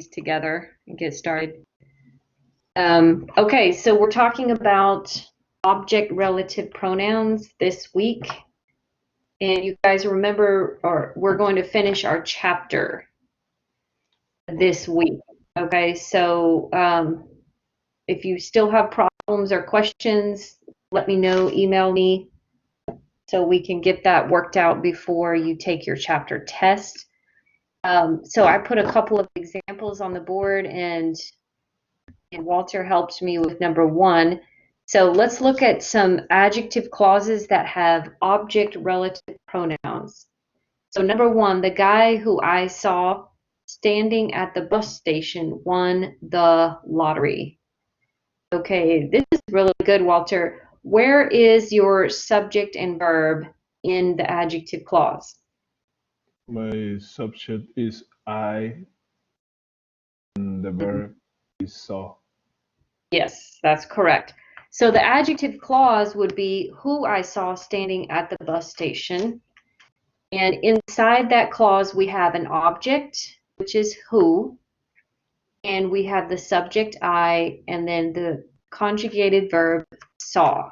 these together and get started. Okay, so we're talking about object relative pronouns this week. And you guys remember, or we're going to finish our chapter this week. Okay, so if you still have problems or questions, let me know, email me so we can get that worked out before you take your chapter test. So I put a couple of examples on the board, and Walter helped me with number 1. So let's look at some adjective clauses that have object relative pronouns. So number 1, the guy who I saw standing at the bus station won the lottery. Okay, this is really good, Walter. Where is your subject and verb in the adjective clause? My subject is I, and the verb is saw. Yes, that's correct. So the adjective clause would be who I saw standing at the bus station. And inside that clause, we have an object, which is who. And we have the subject I, and then the conjugated verb saw.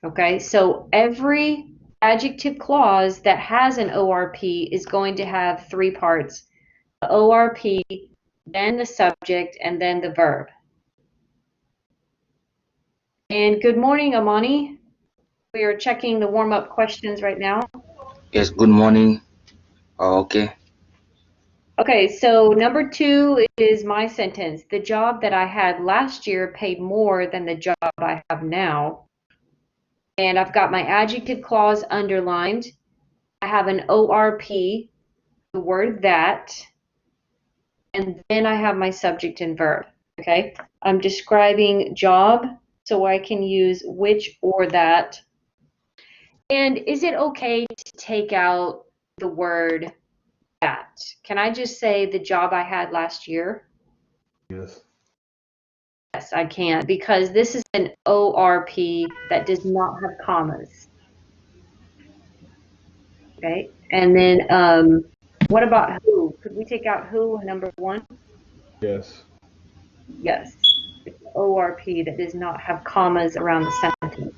Okay, so every adjective clause that has an ORP is going to have 3 parts. The ORP, then the subject, and then the verb. And good morning, Amani. We are checking the warm-up questions right now. Yes, good morning. Okay. Okay, so number 2 is my sentence. The job that I had last year paid more than the job I have now. And I've got my adjective clause underlined. I have an ORP, the word that, and then I have my subject and verb. Okay, I'm describing job, so I can use which or that. And is it okay to take out the word that? Can I just say the job I had last year? Yes. Yes, I can, because this is an ORP that does not have commas. Okay, and then what about who? Could we take out who in number 1? Yes. Yes, it's an ORP that does not have commas around the sentence.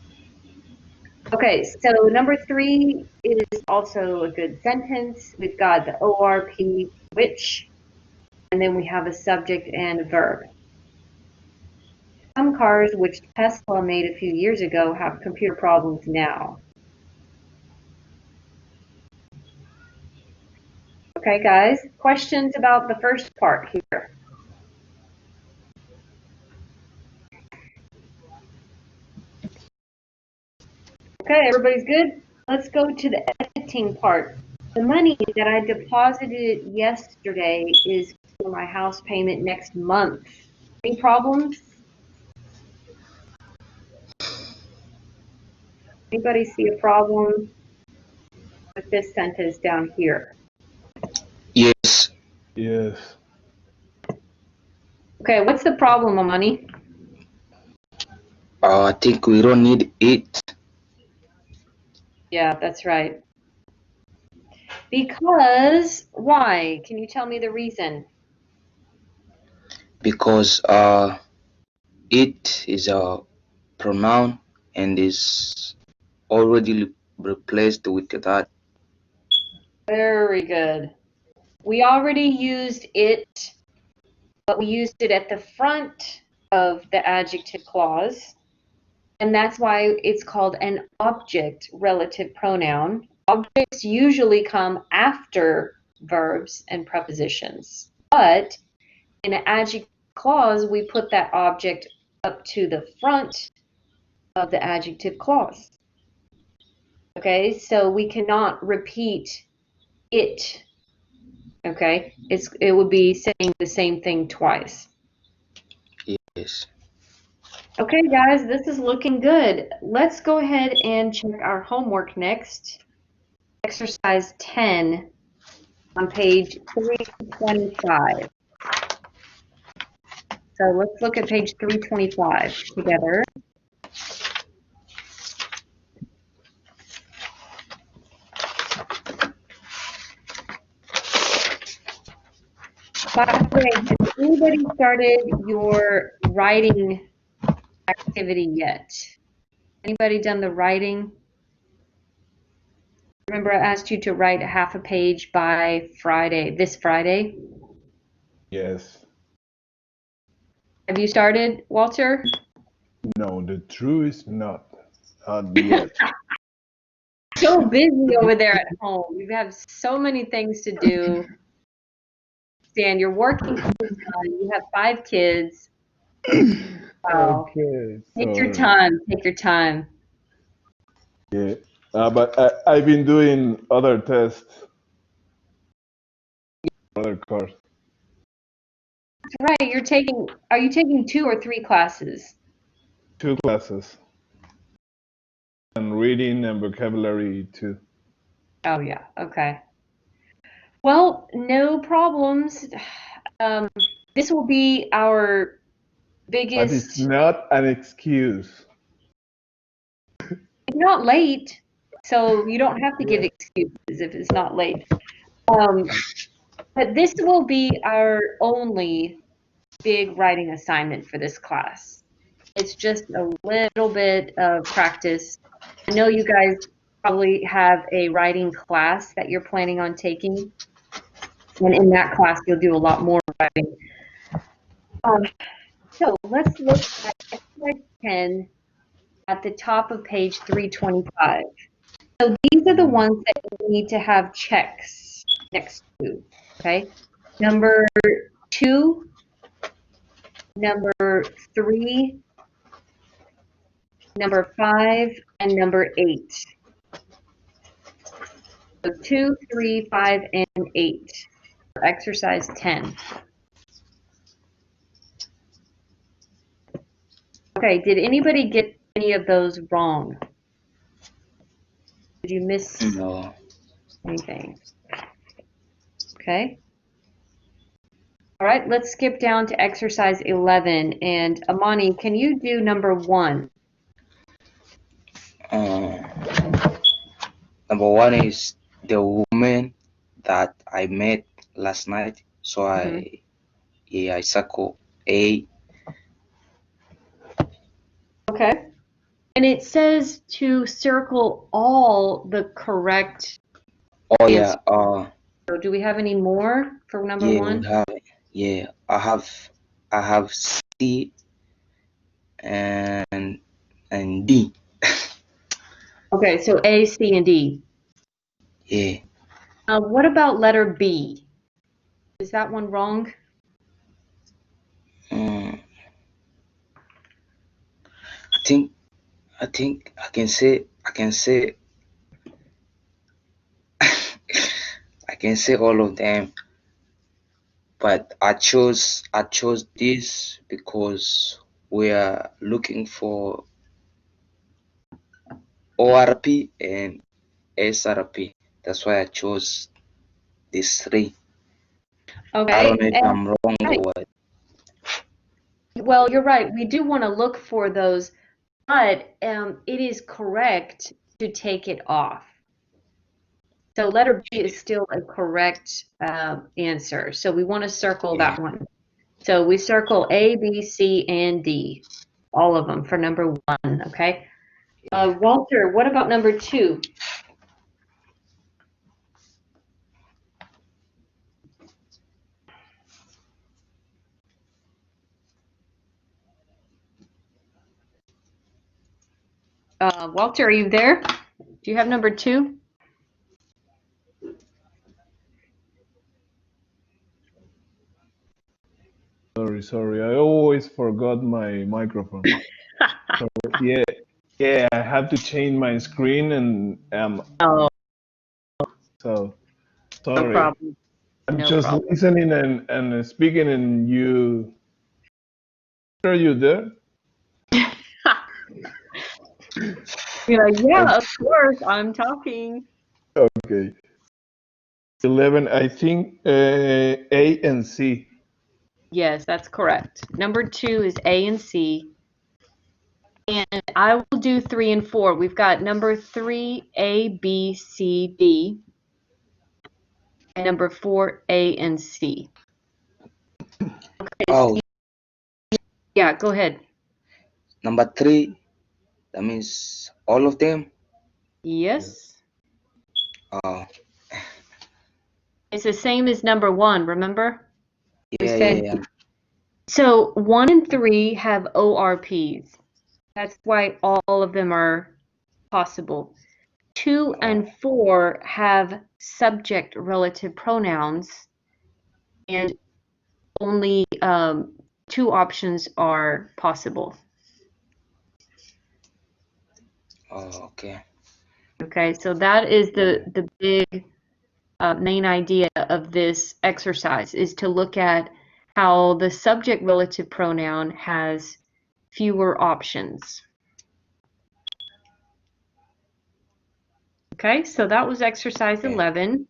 Okay, so number 3 is also a good sentence. We've got the ORP, which, and then we have a subject and a verb. Some cars which Tesla made a few years ago have computer problems now. Okay, guys, questions about the first part here? Okay, everybody's good? Let's go to the editing part. The money that I deposited yesterday is for my house payment next month. Any problems? Anybody see a problem with this sentence down here? Yes. Yes. Okay, what's the problem, Amani? I think we don't need it Yeah, that's right. Because, why? Can you tell me the reason? because it is a pronoun and is already replaced with that. Very good. We already used it, but we used it at the front of the adjective clause, and that's why it's called an object relative pronoun. Objects usually come after verbs and prepositions, but in an adjective clause, we put that object up to the front of the adjective clause. Okay, so we cannot repeat it. Okay, it would be saying the same thing twice. Yes. Okay, guys, this is looking good. Let's go ahead and check our homework next. Exercise 10 on page 325. So let's look at page 325 together. By the way, has anybody started your writing activity yet? Anybody done the writing? Remember, I asked you to write half a page by Friday, this Friday. Yes. Have you started, Walter? No, the truth is not. Not yet. So busy over there at home. You have so many things to do. Stan, you're working full time. You have 5 kids. Wow. Okay, Take your sorry. time. Take your time. Yeah. But I've been doing other tests, other course. Right, are you taking 2 or 3 classes? 2 classes. And reading and vocabulary too. Oh yeah, okay. Well, no problems. This will be our But it's biggest, not an excuse. it's not late, so you don't have to give Yeah. excuses if it's not late. But this will be our only big writing assignment for this class. It's just a little bit of practice. I know you guys probably have a writing class that you're planning on taking, and in that class you'll do a lot more writing. So let's look at exercise 10 at the top of page 325. So these are the ones that you need to have checks next to, okay? Number 2, number 3, number 5, and number 8. So 2, 3, 5, and 8 for exercise 10. Okay, did anybody get any of those wrong? Did you miss No. anything? Okay. All right, let's skip down to exercise 11. And Amani, can you do number 1? Number 1 is the woman that I met last night. So I circle A. Okay. And it says to circle all the correct Oh answers. yeah. So do we have any more for number Yeah, 1? we have it. Yeah, I have C and D. Okay, so A, C, and D. Yeah. What about letter B? Is that one wrong? Mm, I think I can say I can say all of them, but I chose this because we are looking for ORP and SRP. That's why I chose these 3. I don't Okay, know if and I'm wrong right. or what. Well, you're right. We do want to look for those, but it is correct to take it off. So letter B is still a correct answer. So we want to circle Yeah. that one. So we circle A, B, C, and D, all of them for number 1, okay? Walter, what about number 2? Walter, are you there? Do you have number 2? Sorry. I always forgot my microphone. So, yeah, I have to change my screen and Oh, so no sorry. problem. I'm No just problem. listening and speaking and you are you there? You're like, yeah, of course, I'm talking. Okay. 11, I think A and C. Yes, that's correct. Number 2 is A and C. And I will do 3 and 4. We've got number 3, A, B, C, D. And number 4, A and C. Oh, Yeah, go ahead. number 3. That means all of them. Yes. Oh, It's the same as number 1, remember? We yeah, said yeah, yeah. so 1 and 3 have ORPs. That's why all of them are possible. 2 and 4 have subject relative pronouns, and only 2 options are possible. Oh, okay. Okay, so that is the big main idea of this exercise, is to look at how the subject relative pronoun has fewer options. Okay, so that was exercise 11.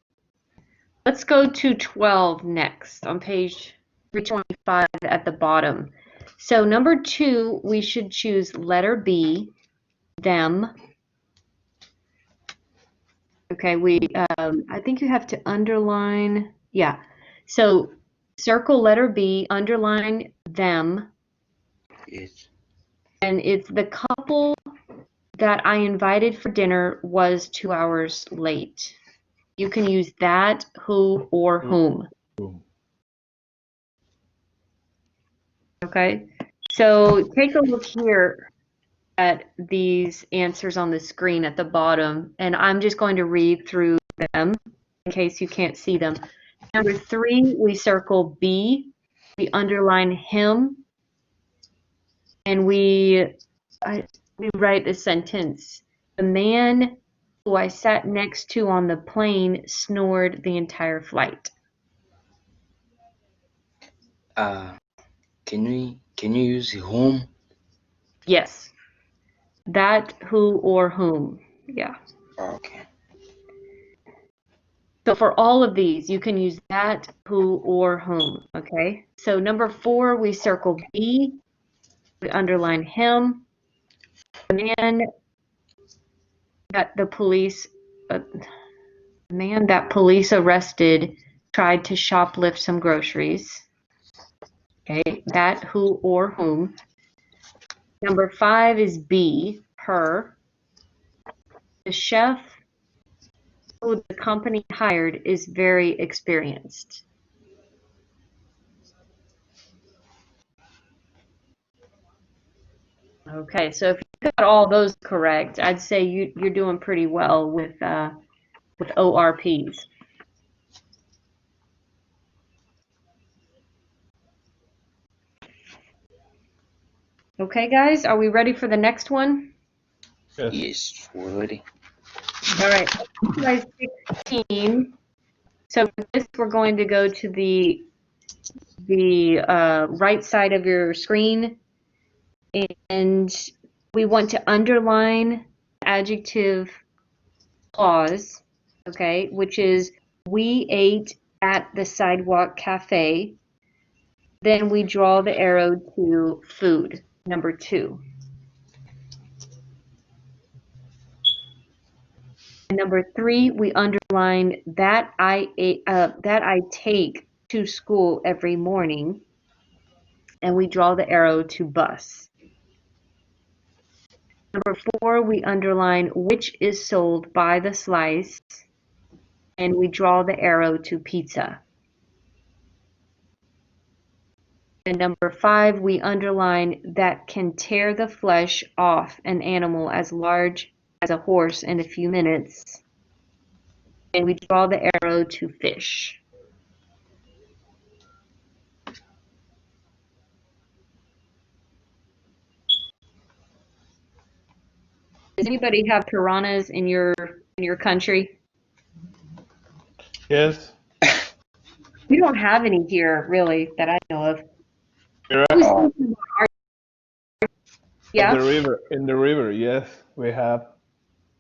Let's go to 12 next on page 325 at the bottom. So number 2, we should choose letter B, them. Okay, I think you have to underline, yeah. So circle letter B, underline them, Yes. and it's the couple that I invited for dinner was 2 hours late. You can use that, who, or whom. Okay, so take a look here at these answers on the screen at the bottom, and I'm just going to read through them in case you can't see them. Number 3, we circle B, we underline him, and we write the sentence. The man who I sat next to on the plane snored the entire flight. Can you use whom? Yes. That, who, or whom. Yeah. Okay. So for all of these, you can use that, who, or whom. Okay. So number 4, we circle B, we underline him. The man that police arrested tried to shoplift some groceries. Okay, that, who, or whom. Number 5 is B, her. The chef who the company hired is very experienced. Okay, so if you got all those correct, I'd say you're doing pretty well with ORPs. Okay, guys, are we ready for the next one? Yes, we're ready. All right, exercise 16. So for this, we're going to go to the right side of your screen, and we want to underline adjective clause, okay, which is we ate at the sidewalk cafe. Then we draw the arrow to food, number 2. And number 3, we underline that I take to school every morning, and we draw the arrow to bus. Number 4, we underline which is sold by the slice, and we draw the arrow to pizza. And number 5, we underline that can tear the flesh off an animal as large as a horse in a few minutes, and we draw the arrow to fish. Does anybody have piranhas in your country? Yes. We don't have any here, really, that I know of. Here I was thinking about at yeah, in the river, yes, we have.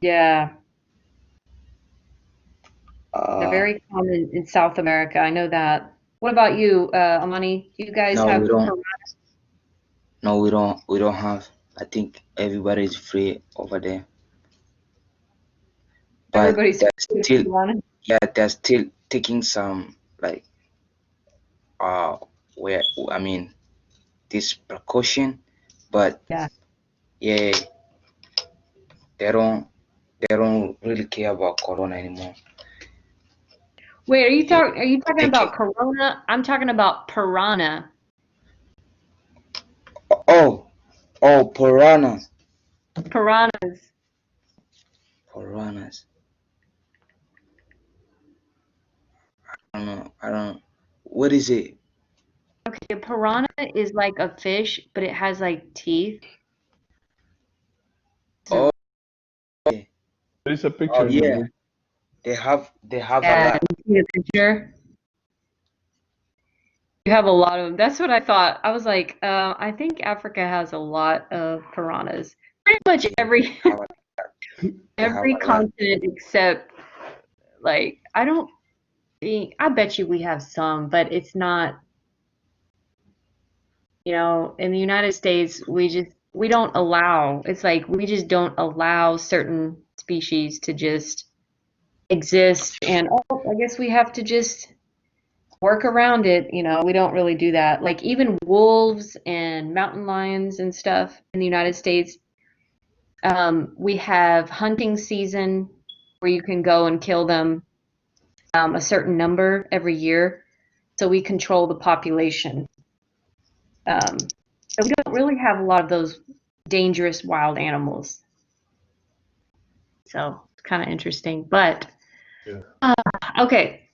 yeah, they're Uh, very common in South America. I know that. What about you, Amani? Do you guys no, have we don't. piranhas? No, we don't. We don't have. I think everybody is free over there. But Everybody's they're with still, piranhas? yeah, they're still taking some like where I mean this precaution, but Yeah. yeah, they don't really care about corona anymore. Wait, are you Yeah, talking thank you. about corona? I'm talking about piranha. Oh, piranha, Piranhas. piranhas. I don't. What is it? Okay, a piranha is like a fish, but it has like teeth. Oh, So yeah. There is a Oh picture in the yeah. book. They have a yeah, lot. you see the picture? You have a lot of them. That's what I thought. I was like, I think Africa has a lot of piranhas. Pretty much Yeah, every they have they have every a lot. continent except like I don't think I bet you we have some, but it's not, in the United States we don't allow. It's like we just don't allow certain species to just exist and I guess we have to just work around it. We don't really do that. Like even wolves and mountain lions and stuff in the United States, we have hunting season where you can go and kill them, a certain number every year. So we control the population. So we don't really have a lot of those dangerous wild animals. So it's kind of interesting. But Yeah. okay,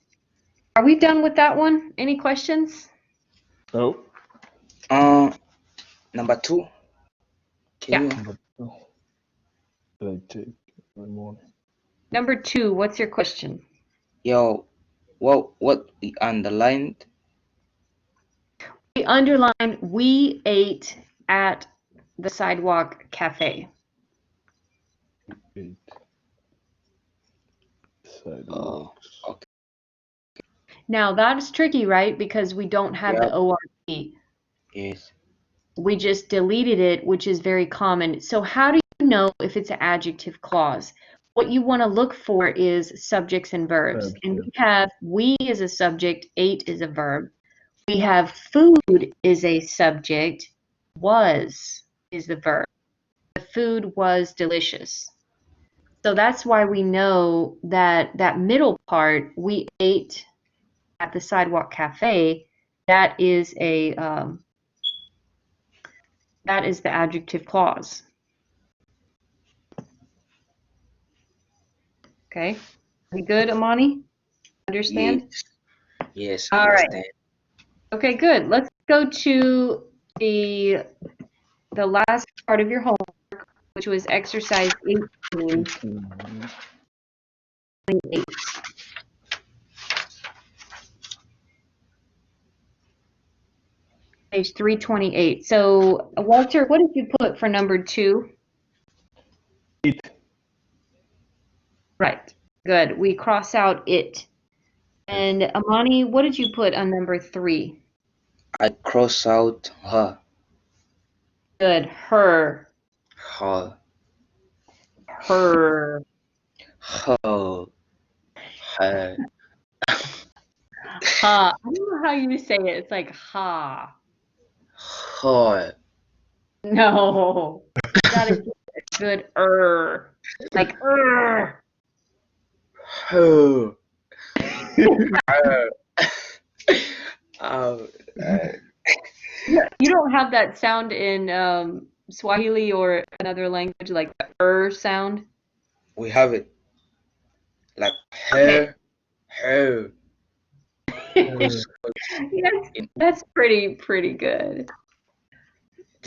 are we done with that one? Any questions? Oh, Number two. Can Yeah. you? but did I take my morning? Number 2, what's your question? Yo, what we underlined? We underlined we ate at the sidewalk cafe. 8 Oh, sidewalks. okay. Now that's tricky, right? Because we don't have the Yeah. ORP. Yes. We just deleted it, which is very common. So how do you know if it's an adjective clause? What you want to look for is subjects and verbs. And we have we is a subject, ate is a verb. We have food is a subject, was is the verb. The food was delicious. So that's why we know that that middle part, we ate at the sidewalk cafe, that is the adjective clause. Okay. We good, Amani? Understand? Yes. Yes. All right. Understand. Okay, good. Let's go to the last part of your homework, which was exercise 18. 18. Page 328. So, Walter, what did you put for number 2? 8. Right. Good. We cross out it. And Amani, what did you put on number 3? I cross out her. Good. Her. Her. Her. Her. Her. Ha. I don't know how you say it. It's like ha. Her. No. You gotta get a good like Her. Her. Um, uh, You don't have that sound in Swahili or another language, like the sound. we have it like Okay. her. Yes, In, that's pretty good.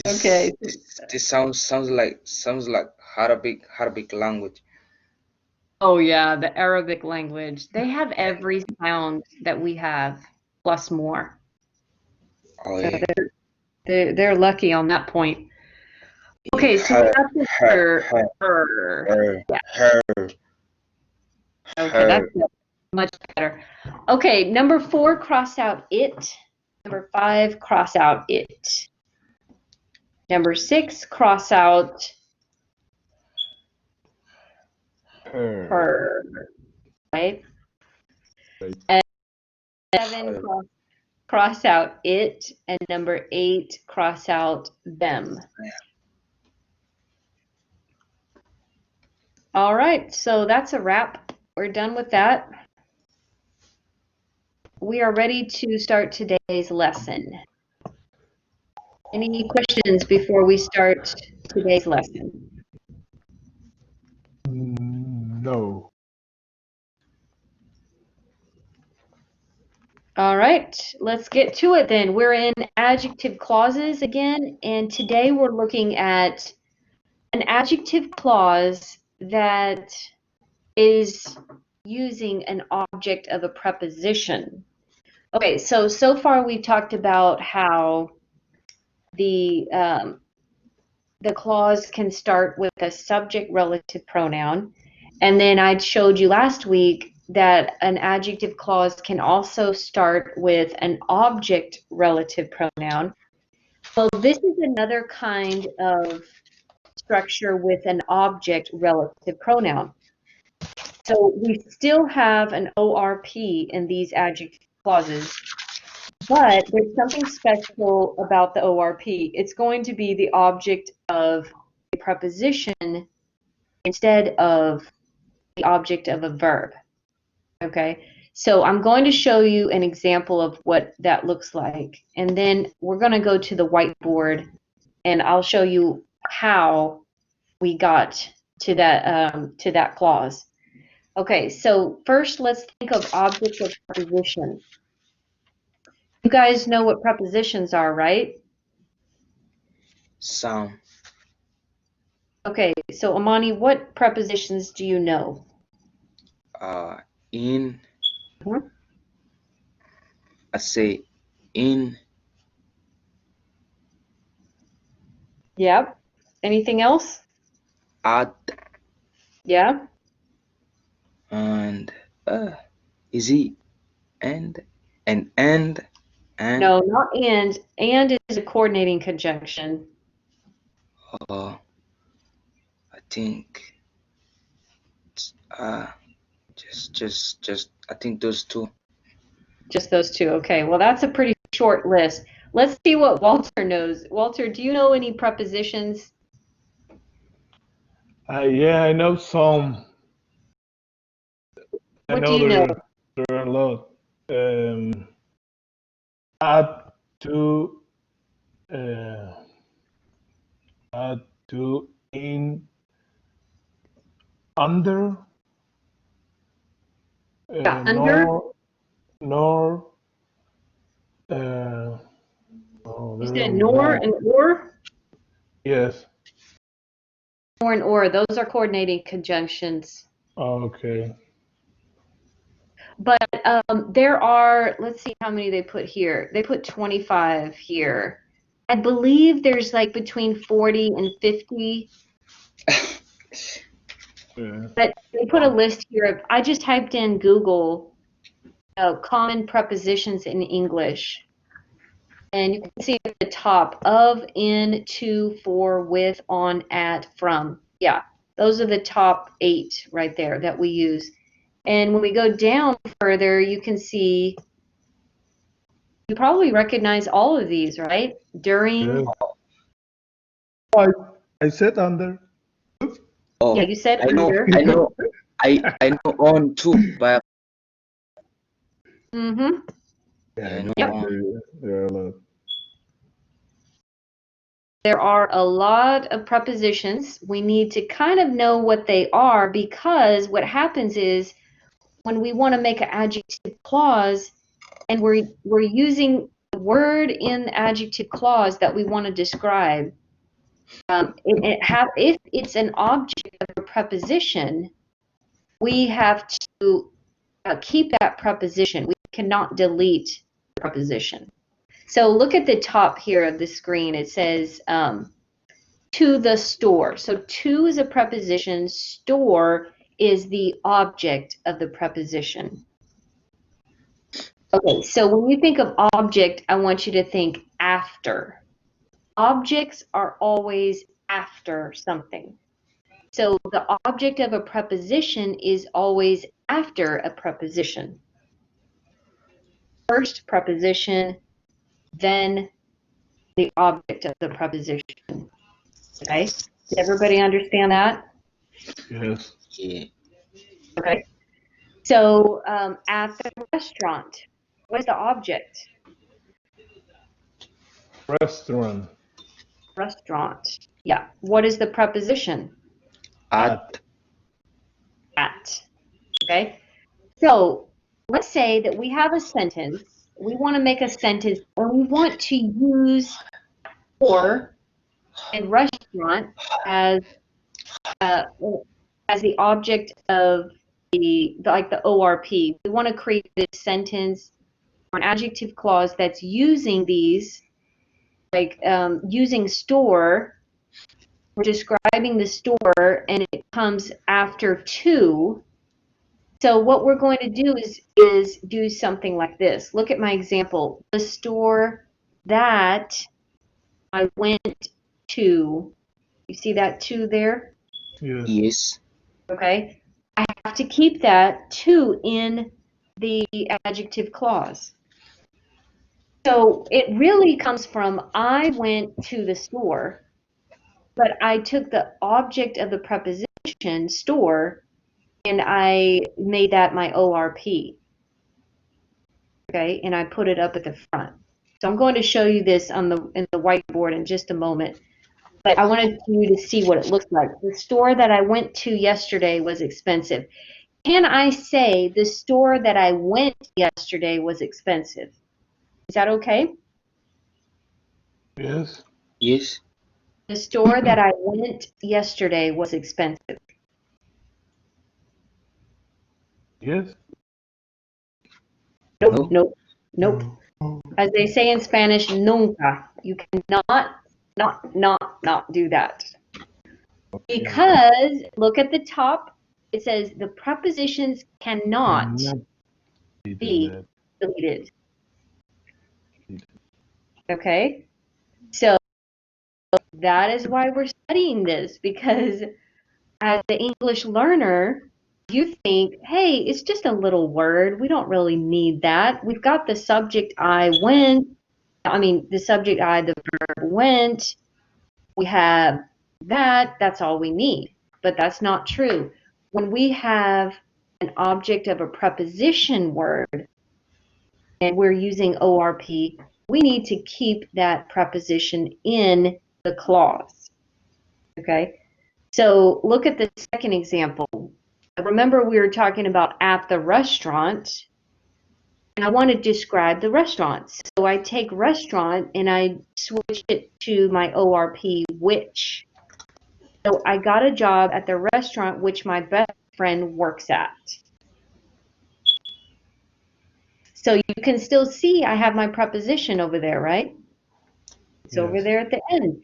Okay. this sounds like Arabic language. Oh yeah, the Arabic language. They have every sound that we have plus more. Oh So yeah. they're lucky on that point. Yeah. Okay, so we Her. got the Her. Her. her. Her. Yeah. Her. Okay, that's Her. much better. Okay, number 4, cross out it. Number 5, cross out it. Number 6, cross out Her. her. Right? Right. And 7, Her. cross cross out it, and number 8, cross out them. All right, so that's a wrap. We're done with that. We are ready to start today's lesson. Any questions before we start today's lesson? No. All right, let's get to it then. We're in adjective clauses again, and today we're looking at an adjective clause that is using an object of a preposition. Okay, so far we've talked about how the clause can start with a subject relative pronoun, and then I showed you last week that an adjective clause can also start with an object relative pronoun. Well, this is another kind of structure with an object relative pronoun. So we still have an ORP in these adjective clauses, but there's something special about the ORP. It's going to be the object of a preposition instead of the object of a verb. Okay, so I'm going to show you an example of what that looks like, and then we're going to go to the whiteboard, and I'll show you how we got to that clause. Okay, so first let's think of object of preposition. You guys know what prepositions are, right? Some. Okay, so Amani, what prepositions do you know? In. Mhm. I say in. Yep. Anything else? At. Yeah. And is it and and No, not and. And is a coordinating conjunction. I think just I think those two. Just those two. Okay, well, that's a pretty short list. Let's see what Walter knows. Walter, do you know any prepositions? Yeah, I know some. I What do know you know? there are a lot. Add to, uh, add to, in, under, Yeah, under. nor. Uh, oh, You there are said nor more. and or? Yes. Nor and or. Those are coordinating conjunctions. Okay. But there are, let's see how many they put here. They put 25 here. I believe there's like between 40 and 50. Yeah. But they put a list here of, I just typed in Google common prepositions in English. And you can see at the top, of, in, to, for, with, on, at, from. Yeah, those are the top 8 right there that we use. And when we go down further, you can see, you probably recognize all of these, right? During. Yeah. I said under. Oh, Yeah, you said I know, under. I know, I know on too, but Mm-hmm. Yeah, I I know Yep. on. there are a lot. There are a lot of prepositions. We need to kind of know what they are, because what happens is when we want to make an adjective clause and we're using the word in the adjective clause that we want to describe, if it's an object of a preposition, we have to keep that preposition. We cannot delete the preposition. So look at the top here of the screen. It says to the store. So to is a preposition. Store is the object of the preposition. Okay, so when you think of object, I want you to think after. Objects are always after something. So the object of a preposition is always after a preposition. first preposition, then the object of the preposition. Okay? Did everybody understand that? Yes. Yeah. Okay. So at the restaurant, what's the object? Restaurant. Restaurant. Yeah. What is the preposition? At. At. Okay. So let's say that we have a sentence. We want to make a sentence and we want to use or and restaurant as uh, as the object of like the ORP. We want to create this sentence or an adjective clause that's using these, like using store. We're describing the store and it comes after to. So what we're going to do is do something like this. Look at my example. The store that I went to. You see that to there? Yes. Yes. Okay. I have to keep that to in the adjective clause. So it really comes from I went to the store, but I took the object of the preposition store and I made that my ORP. Okay, and I put it up at the front. So I'm going to show you this on in the whiteboard in just a moment. But I wanted you to see what it looks like. The store that I went to yesterday was expensive. Can I say the store that I went yesterday was expensive? Is that okay? Yes. Yes. The store that I went yesterday was expensive. Yes. Nope, No. nope. As they say in Spanish, nunca. You cannot not do that. Okay. Because look at the top, it says the prepositions cannot be deleted. Okay? So that is why we're studying this, because as the English learner, you think, hey, it's just a little word. We don't really need that. We've got the subject I went. The subject I, the verb went. We have that. That's all we need. But that's not true. When we have an object of a preposition word and we're using ORP, we need to keep that preposition in the clause. Okay? So look at the second example. Remember we were talking about at the restaurant, and I want to describe the restaurant. So I take restaurant and I switch it to my ORP, which. So I got a job at the restaurant which my best friend works at. So you can still see I have my preposition over there, right? It's Yes. over there at the end.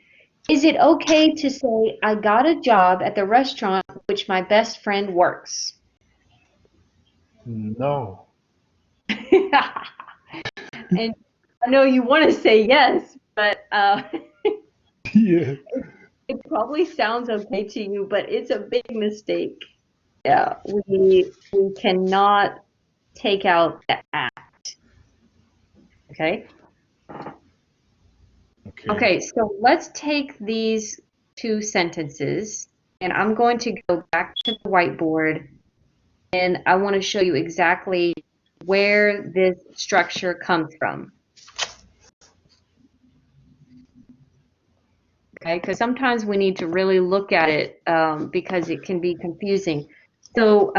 Is it okay to say I got a job at the restaurant which my best friend works? No. And I know you want to say yes, but Yeah. it probably sounds okay to you, but it's a big mistake. Yeah, we cannot take out the at. Okay? Okay, so let's take these two sentences, and I'm going to go back to the whiteboard, and I want to show you exactly where this structure comes from. Okay, because sometimes we need to really look at it because it can be confusing. So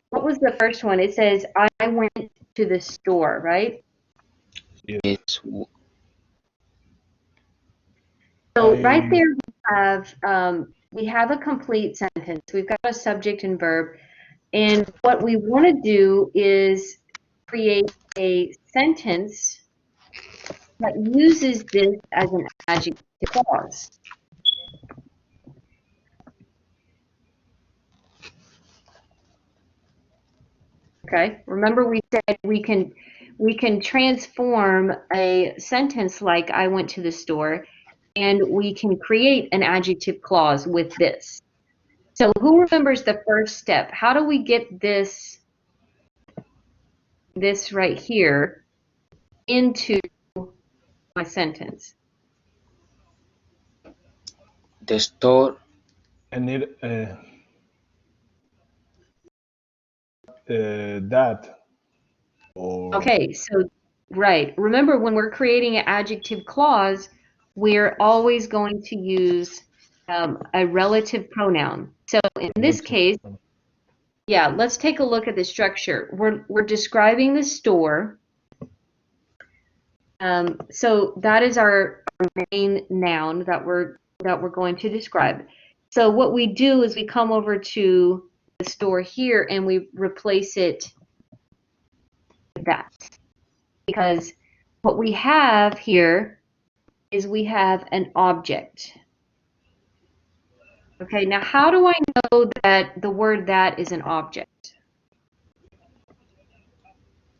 what was the first one? It says, I went to the store, right? Yes. So right there we have a complete sentence. We've got a subject and verb. And what we want to do is create a sentence that uses this as an adjective clause. Okay, remember we said we can transform a sentence like I went to the store, and we can create an adjective clause with this. So who remembers the first step? How do we get this this right here into my sentence? The store. I need that or Okay, so right. Remember, when we're creating an adjective clause, we're always going to use a relative pronoun. So in this case, yeah, let's take a look at the structure. We're describing the store. So that is our main noun that we're going to describe. So what we do is we come over to the store here and we replace it with that. Because what we have here is we have an object. Okay, now how do I know that the word that is an object?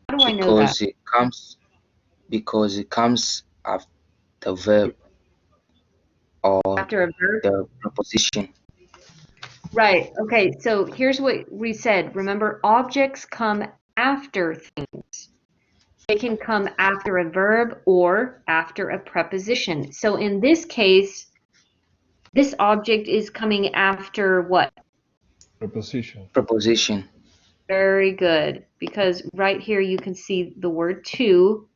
How do I know that? Because it comes after the verb or After a verb? the preposition. Right, okay, so here's what we said. Remember, objects come after things. They can come after a verb or after a preposition. So in this case, this object is coming after what? preposition. Preposition. Very good, because right here you can see the word to,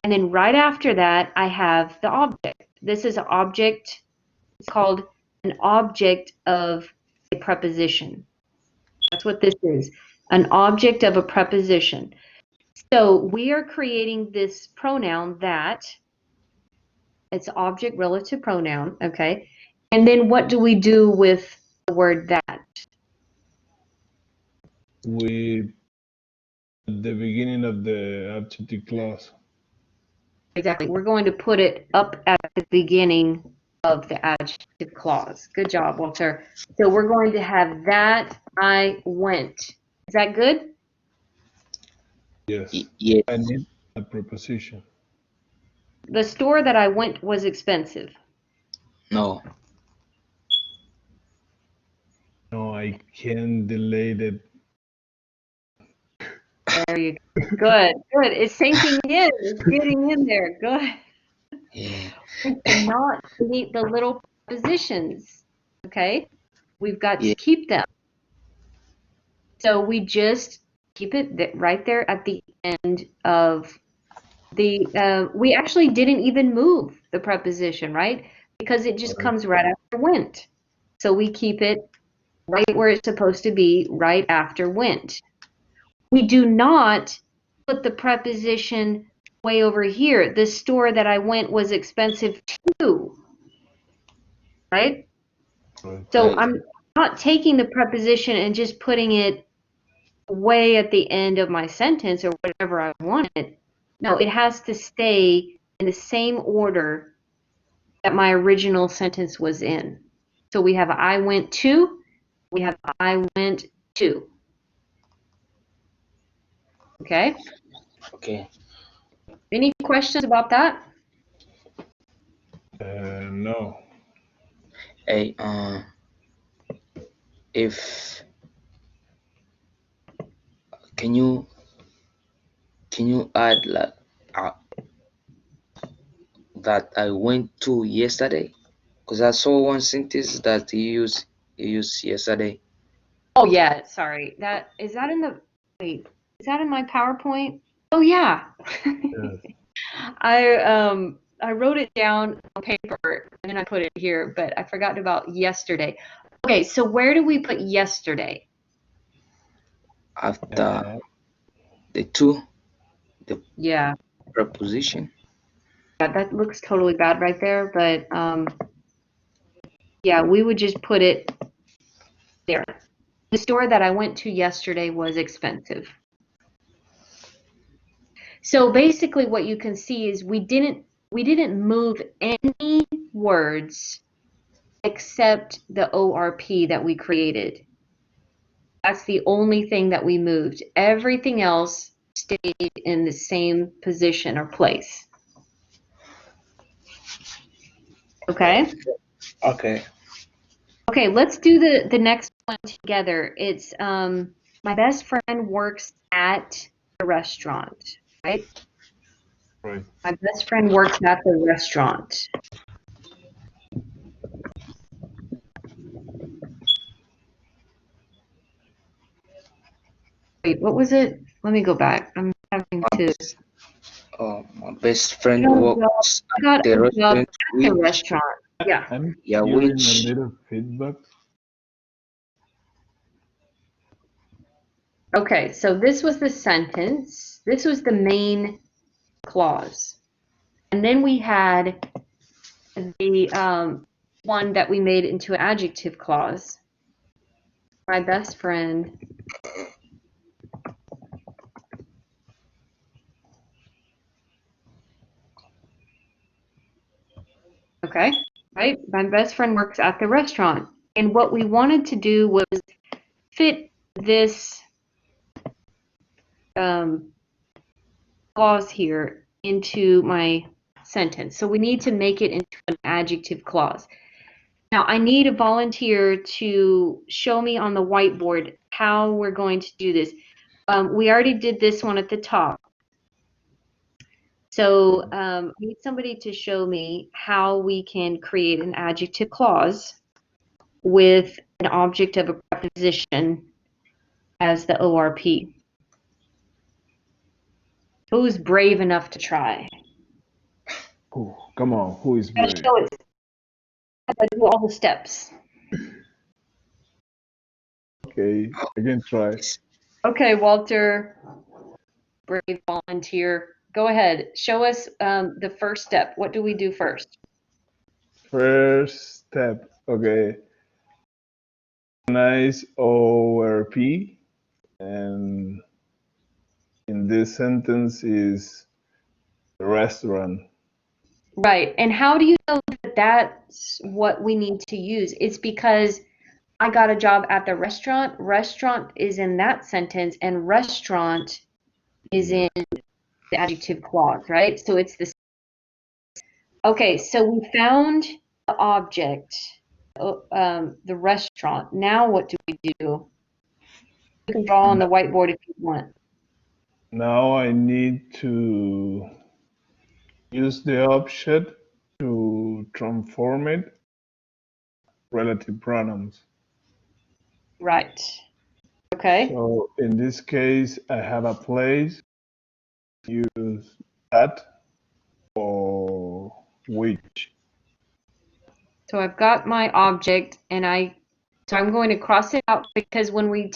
and then right after that I have the object. This is an object, it's called an object of a preposition. That's what this is, an object of a preposition. So we are creating this pronoun that, it's object relative pronoun, okay? And then what do we do with the word that? We at the beginning of the adjective clause. Exactly. We're going to put it up at the beginning of the adjective clause. Good job, Walter. So we're going to have that I went. Is that good? Yes. Yes. I need a preposition. The store that I went was expensive. No. No, I can delete it. There you go. Good, good. It's sinking in. It's getting in there. Good. Yeah. We cannot delete the little prepositions. Okay? We've got Yeah. to keep them. So we just keep it right there at the end of the, we actually didn't even move the preposition, right? Because it just comes right after went. So we keep it right where it's supposed to be, right after went. We do not put the preposition way over here. The store that I went was expensive too, right? So Right. I'm not taking the preposition and just putting it way at the end of my sentence or whatever I wanted. No, it has to stay in the same order that my original sentence was in. So we have I went to, we have I went to. Okay? Okay. Any questions about that? No. Hey, if can you add like uh, that I went to yesterday? Because I saw one sentence that you used yesterday. Oh yeah, sorry. That is that in the wait, is that in my PowerPoint? Oh yeah. Yes. I wrote it down on paper and then I put it here, but I forgot about yesterday. Okay, so where do we put yesterday? After the two, the Yeah, preposition. that looks totally bad right there, but yeah, we would just put it there. The store that I went to yesterday was expensive. So basically what you can see is we didn't move any words except the ORP that we created. That's the only thing that we moved. Everything else stayed in the same position or place. Okay? Okay. Okay, let's do the next one together. It's my best friend works at the restaurant, right? Right. My best friend works at the restaurant. Wait, what was it? Let me go back. I'm having to. My best friend No, well, works I got at the a job restaurant at the restaurant. Yeah. I'm yeah, hearing a which little feedback. Okay, so this was the sentence. This was the main clause. And then we had the one that we made into an adjective clause. My best friend okay, right? My best friend works at the restaurant. And what we wanted to do was fit this clause here into my sentence. So we need to make it into an adjective clause. Now I need a volunteer to show me on the whiteboard how we're going to do this. We already did this one at the top. So I need somebody to show me how we can create an adjective clause with an object of a preposition as the ORP. Who's brave enough to try? Oh, come on, who is Gotta brave? show it. Gotta do all the steps. Okay, I can try. Okay, Walter, brave volunteer. Go ahead. Show us the first step. What do we do first? First step, okay. Nice ORP, and in this sentence is the restaurant. Right. And how do you know that that's what we need to use? It's because I got a job at the restaurant. Restaurant is in that sentence, and restaurant is in the adjective clause, right? So it's this. Okay, so we found the object, the restaurant. Now what do we do? You can draw on the whiteboard if you want. Now I need to use the option to transform it relative pronouns. Right. Okay. So in this case, I have a place, use that or which. So I've got my object, and so I'm going to cross it out because when we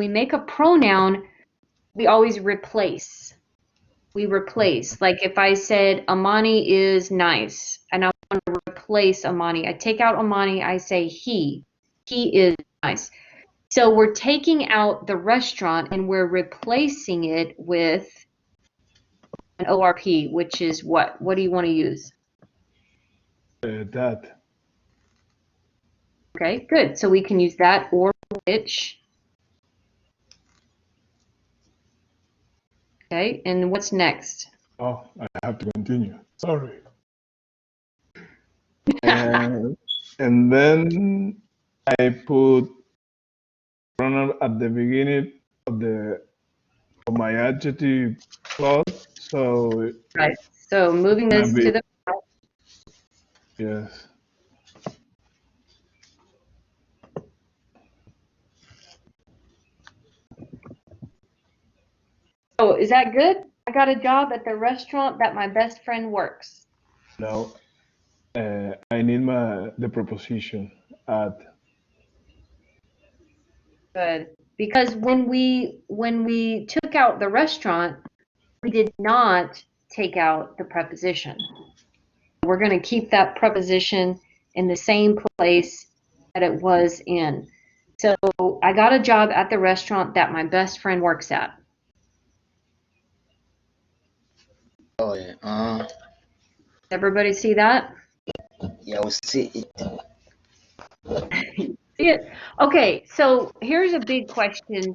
make a pronoun, we always replace. We replace. Like if I said Amani is nice, and I want to replace Amani, I take out Amani, I say he. He is nice. So we're taking out the restaurant and we're replacing it with an ORP, which is what? What do you want to use? That. Okay, good. So we can use that or which. Okay, and what's next? Oh, I have to continue. Sorry. And then I put pronoun at the beginning of my adjective clause. So Right. So moving it's gonna this be to the yes. Oh, is that good? I got a job at the restaurant that my best friend works. Now I need the preposition at. Good. Because when we took out the restaurant, we did not take out the preposition. We're going to keep that preposition in the same place that it was in. So I got a job at the restaurant that my best friend works at. oh yeah, Everybody see that? yeah, we see it. See it? Okay, so here's a big question.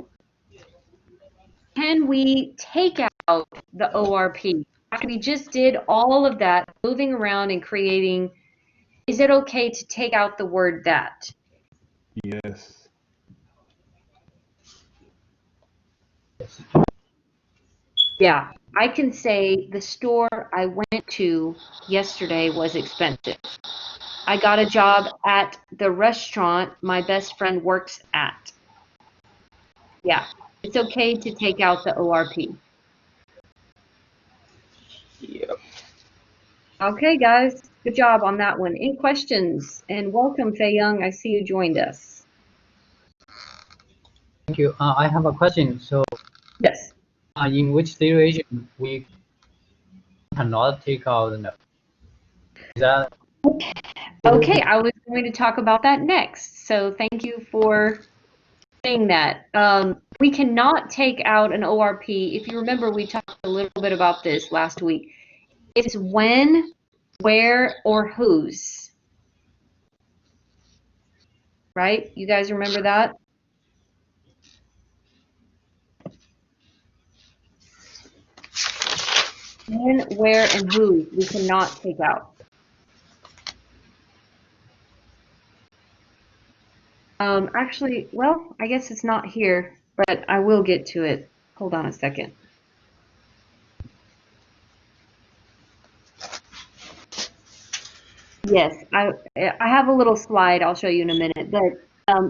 Can we take out the ORP? After we just did all of that, moving around and creating, is it okay to take out the word that? Yes. Yeah, I can say the store I went to yesterday was expensive. I got a job at the restaurant my best friend works at. Yeah, it's okay to take out the ORP. Yep. Okay, guys, good job on that one. Any questions? And welcome, Fei Young. I see you joined us. Thank you. I have a question. So, Yes. in which situation we cannot take out the no? Is that Okay, I was going to talk about that next. So thank you for saying that. We cannot take out an ORP. If you remember, we talked a little bit about this last week. It's when, where, or whose. Right? You guys remember that? When, where, and whose we cannot take out. Actually, well, I guess it's not here, but I will get to it. Hold on a second. Yes, I have a little slide I'll show you in a minute, but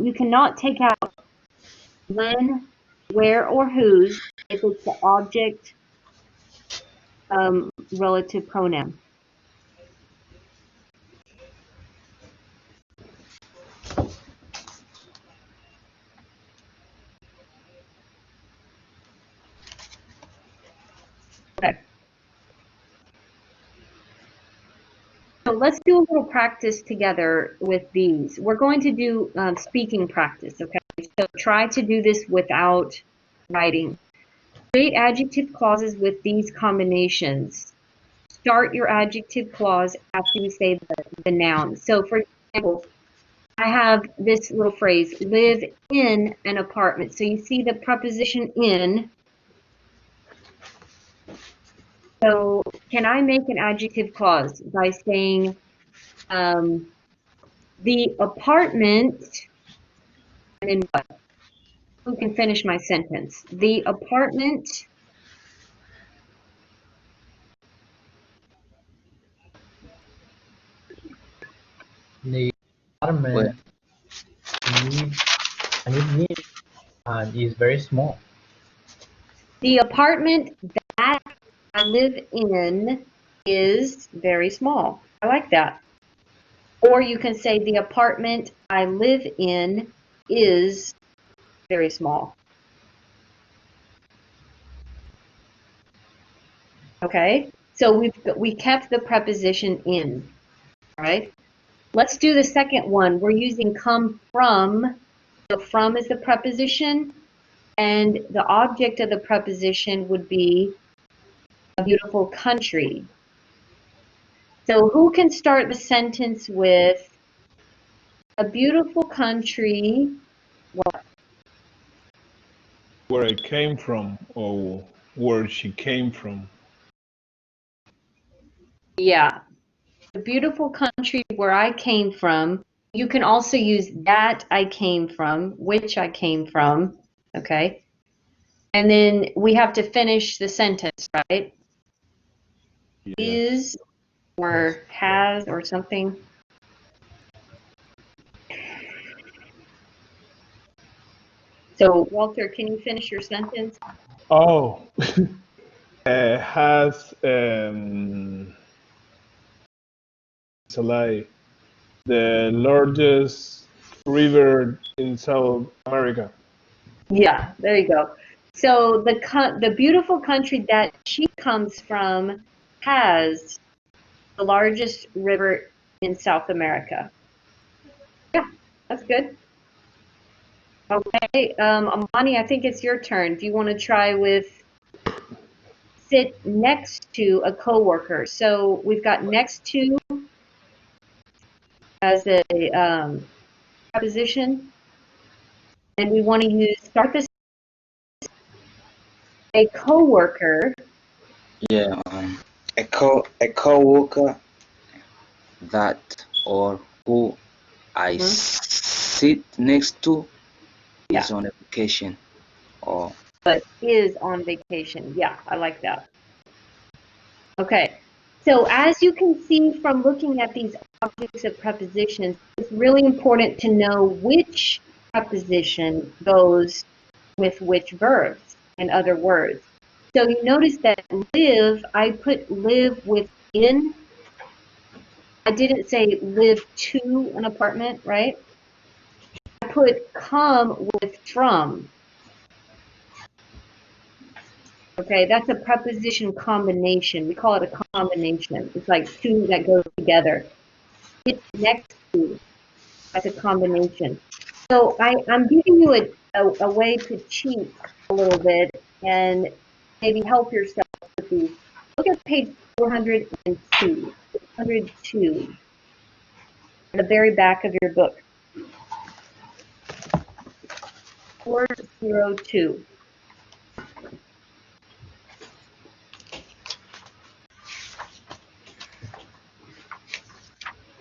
you cannot take out when, where, or whose if it's the object relative pronoun. Okay. So let's do a little practice together with these. We're going to do speaking practice, okay? So try to do this without writing. Create adjective clauses with these combinations. Start your adjective clause after you say the noun. So for example, I have this little phrase, live in an apartment. So you see the preposition in. So can I make an adjective clause by saying the apartment, and then what? Who can finish my sentence? The apartment, the Well, apartment is very small? the apartment that I live in is very small. I like that. Or you can say the apartment I live in is very small. Okay, so we kept the preposition in. All right. Let's do the second one. We're using come from. So from is the preposition, and the object of the preposition would be a beautiful country. So who can start the sentence with a beautiful country? What? Where I came from, or where she came from. Yeah, the beautiful country where I came from. You can also use that I came from, which I came from. Okay. And then we have to finish the sentence, right? Yes. Is or has or something. So, Walter, can you finish your sentence? Oh, has it's a lie. The largest river in South America. Yeah, there you go. So the beautiful country that she comes from has the largest river in South America. Yeah, that's good. Okay, Amani, I think it's your turn. Do you want to try with sit next to a coworker? So we've got next to as a preposition, and we want to start this a coworker. yeah, a co-worker that or who I Mhm. sit next to Yeah. is on a vacation or but is on vacation. Yeah, I like that. Okay, so as you can see from looking at these objects of prepositions, it's really important to know which preposition goes with which verbs, in other words. So you notice that live, I put live within. I didn't say live to an apartment, right? I put come with from. Okay, that's a preposition combination. We call it a combination. It's like two that go together. It's next to, like a combination. So I'm giving you a way to cheat a little bit and maybe help yourself with these. Look at page 402. 402, at the very back of your book. 402.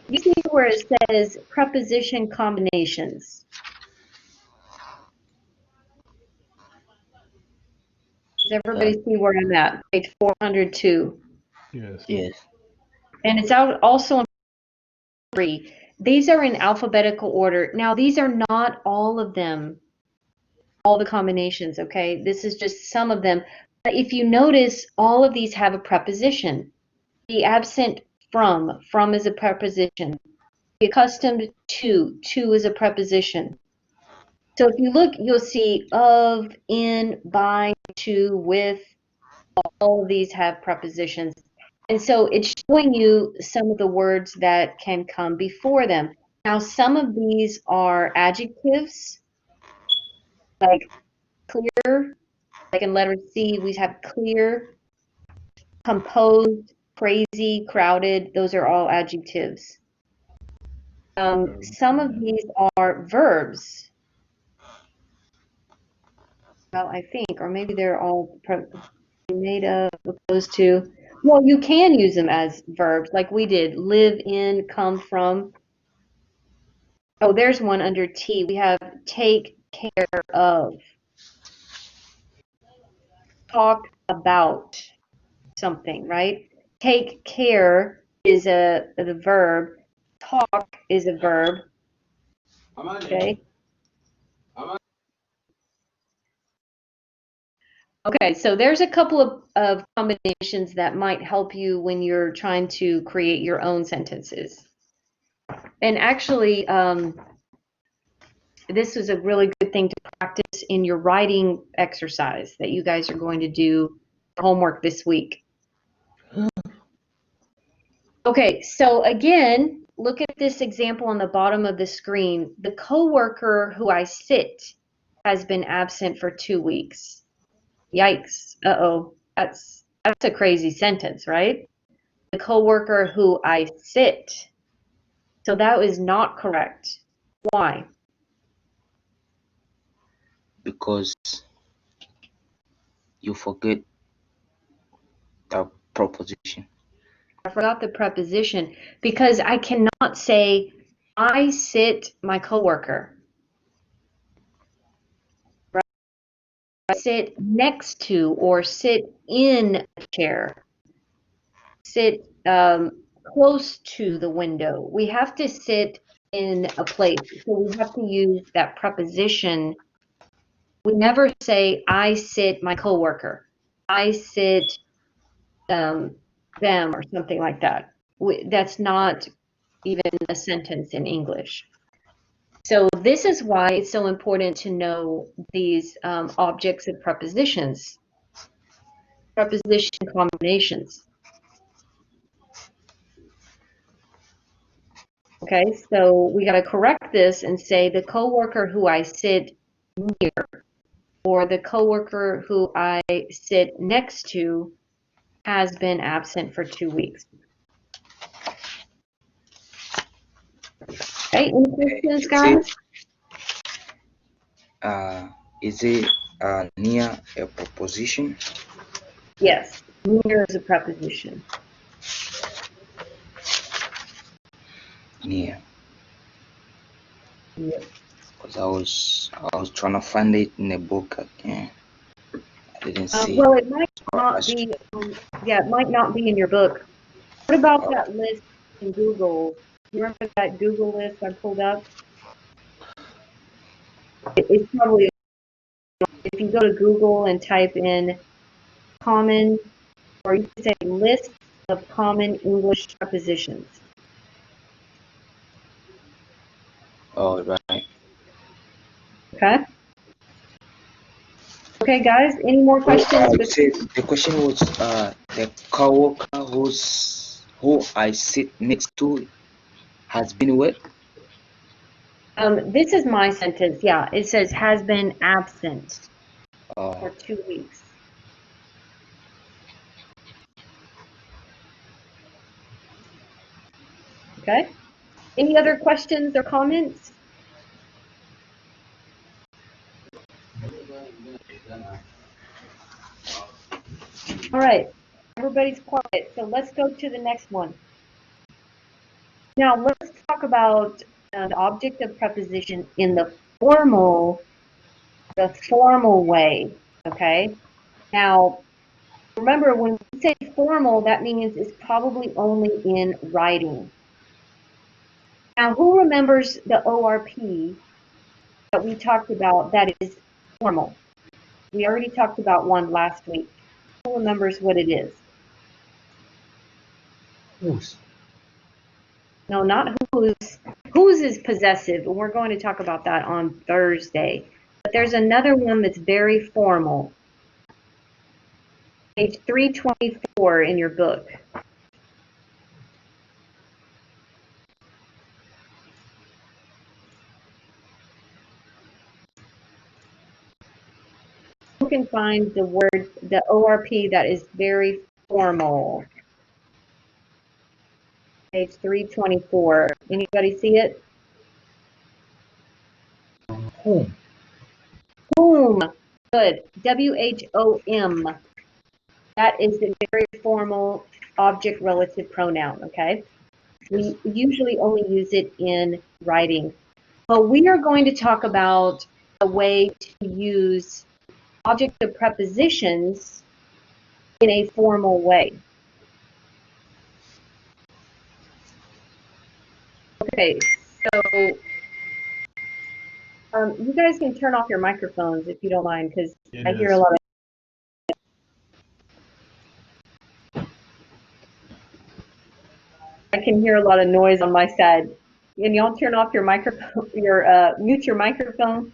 You see where it says preposition combinations. Does everybody see where I'm at? Page 402. Yes. Yes. And it's out also in 3. These are in alphabetical order. Now, these are not all of them, all the combinations, okay? This is just some of them. But if you notice, all of these have a preposition. Be absent from is a preposition. Be accustomed to is a preposition. So if you look, you'll see of, in, by, to, with, all of these have prepositions. And so it's showing you some of the words that can come before them. Now, some of these are adjectives, like clear, like in letter C, we have clear, composed, crazy, crowded. Those are all adjectives. Some of these are verbs. Well, I think, or maybe they're all made up, opposed to. Well, you can use them as verbs, like we did. Live in, come from. Oh, there's one under T. We have take care of. Talk about something, right? Take care is the verb. Talk is a verb. Okay. Okay, so there's a couple of combinations that might help you when you're trying to create your own sentences. And actually, this is a really good thing to practice in your writing exercise that you guys are going to do for homework this week. Okay, so again, look at this example on the bottom of the screen. The coworker who I sit has been absent for 2 weeks. Yikes. Uh-oh. That's a crazy sentence, right? The coworker who I sit. So that is not correct. Why? Because you forget the preposition. I forgot the preposition because I cannot say I sit my coworker. Right? I sit next to or sit in a chair. Sit close to the window. We have to sit in a place. So we have to use that preposition. We never say I sit my coworker. I sit them or something like that. That's not even a sentence in English. So this is why it's so important to know these objects of prepositions, preposition combinations. Okay, so we got to correct this and say the coworker who I sit near or the coworker who I sit next to has been absent for 2 weeks. Okay, any questions, guys? Is it near a preposition? Yes, near is a preposition. Near. Yep. Because I was trying to find it in the book again. Didn't see. Well, it might Oh, not be, yeah, it might not be in your book. What about oh, that list in Google? You remember that Google list I pulled up? It's probably, if you go to Google and type in common, or you can say list of common English prepositions. oh, right. Okay? Okay, guys, any more So, questions? you said the question was the coworker who I sit next to has been what? This is my sentence. Yeah, it says has been absent for Oh, 2 weeks. Okay. Any other questions or comments? All right. Everybody's quiet. So let's go to the next one. Now let's talk about the object of preposition in the formal way. Okay. Now remember, when we say formal, that means it's probably only in writing. Now, who remembers the ORP that we talked about that is formal? We already talked about one last week. Who remembers what it is? Whose? No, not whose. Whose is possessive, and we're going to talk about that on Thursday. But there's another one that's very formal. Page 324 in your book. You can find the word, the ORP that is very formal. Page 324. Anybody see it? Whom? Whom. Good. W-H-O-M. That is a very formal object relative pronoun, okay? We usually only use it in writing. But we are going to talk about a way to use object of prepositions in a formal way. Okay, so you guys can turn off your microphones if you don't mind, because I hear a lot of. I can hear a lot of noise on my side. Can y'all turn off your microphone, mute your microphone?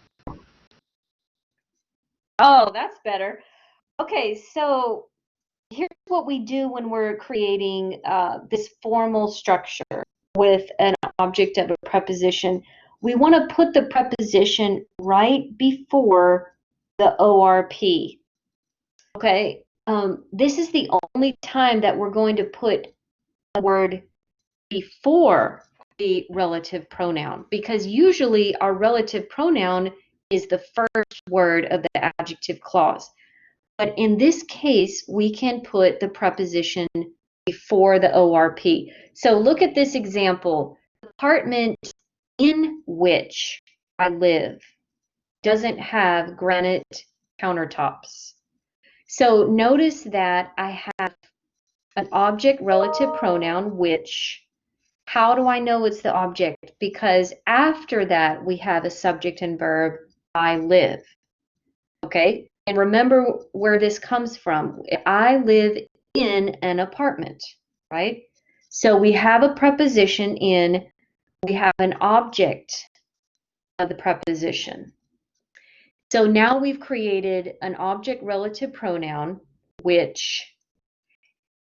Oh, that's better. Okay, so here's what we do when we're creating this formal structure with an object of a preposition. We want to put the preposition right before the ORP. Okay, this is the only time that we're going to put a word before the relative pronoun, because usually our relative pronoun is the first word of the adjective clause. But in this case, we can put the preposition before the ORP. So look at this example. The apartment in which I live doesn't have granite countertops. So notice that I have an object relative pronoun, which. How do I know it's the object? Because after that, we have a subject and verb, I live. Okay? And remember where this comes from. I live in an apartment, right? So we have a preposition in, we have an object of the preposition. So now we've created an object relative pronoun, which,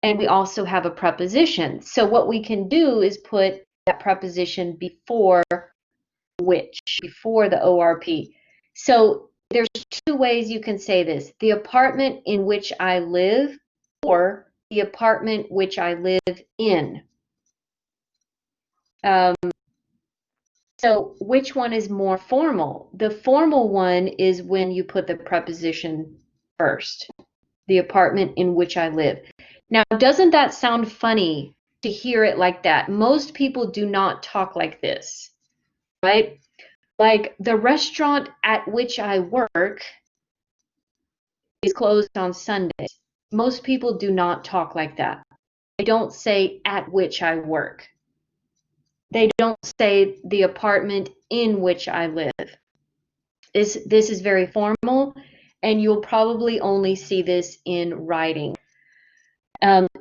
and we also have a preposition. So what we can do is put that preposition before which, before the ORP. So there's two ways you can say this: the apartment in which I live, or the apartment which I live in. So which one is more formal? The formal one is when you put the preposition first, the apartment in which I live. Now, doesn't that sound funny to hear it like that? Most people do not talk like this, right? Like the restaurant at which I work is closed on Sundays. Most people do not talk like that. They don't say at which I work. They don't say the apartment in which I live. This is very formal, and you'll probably only see this in writing.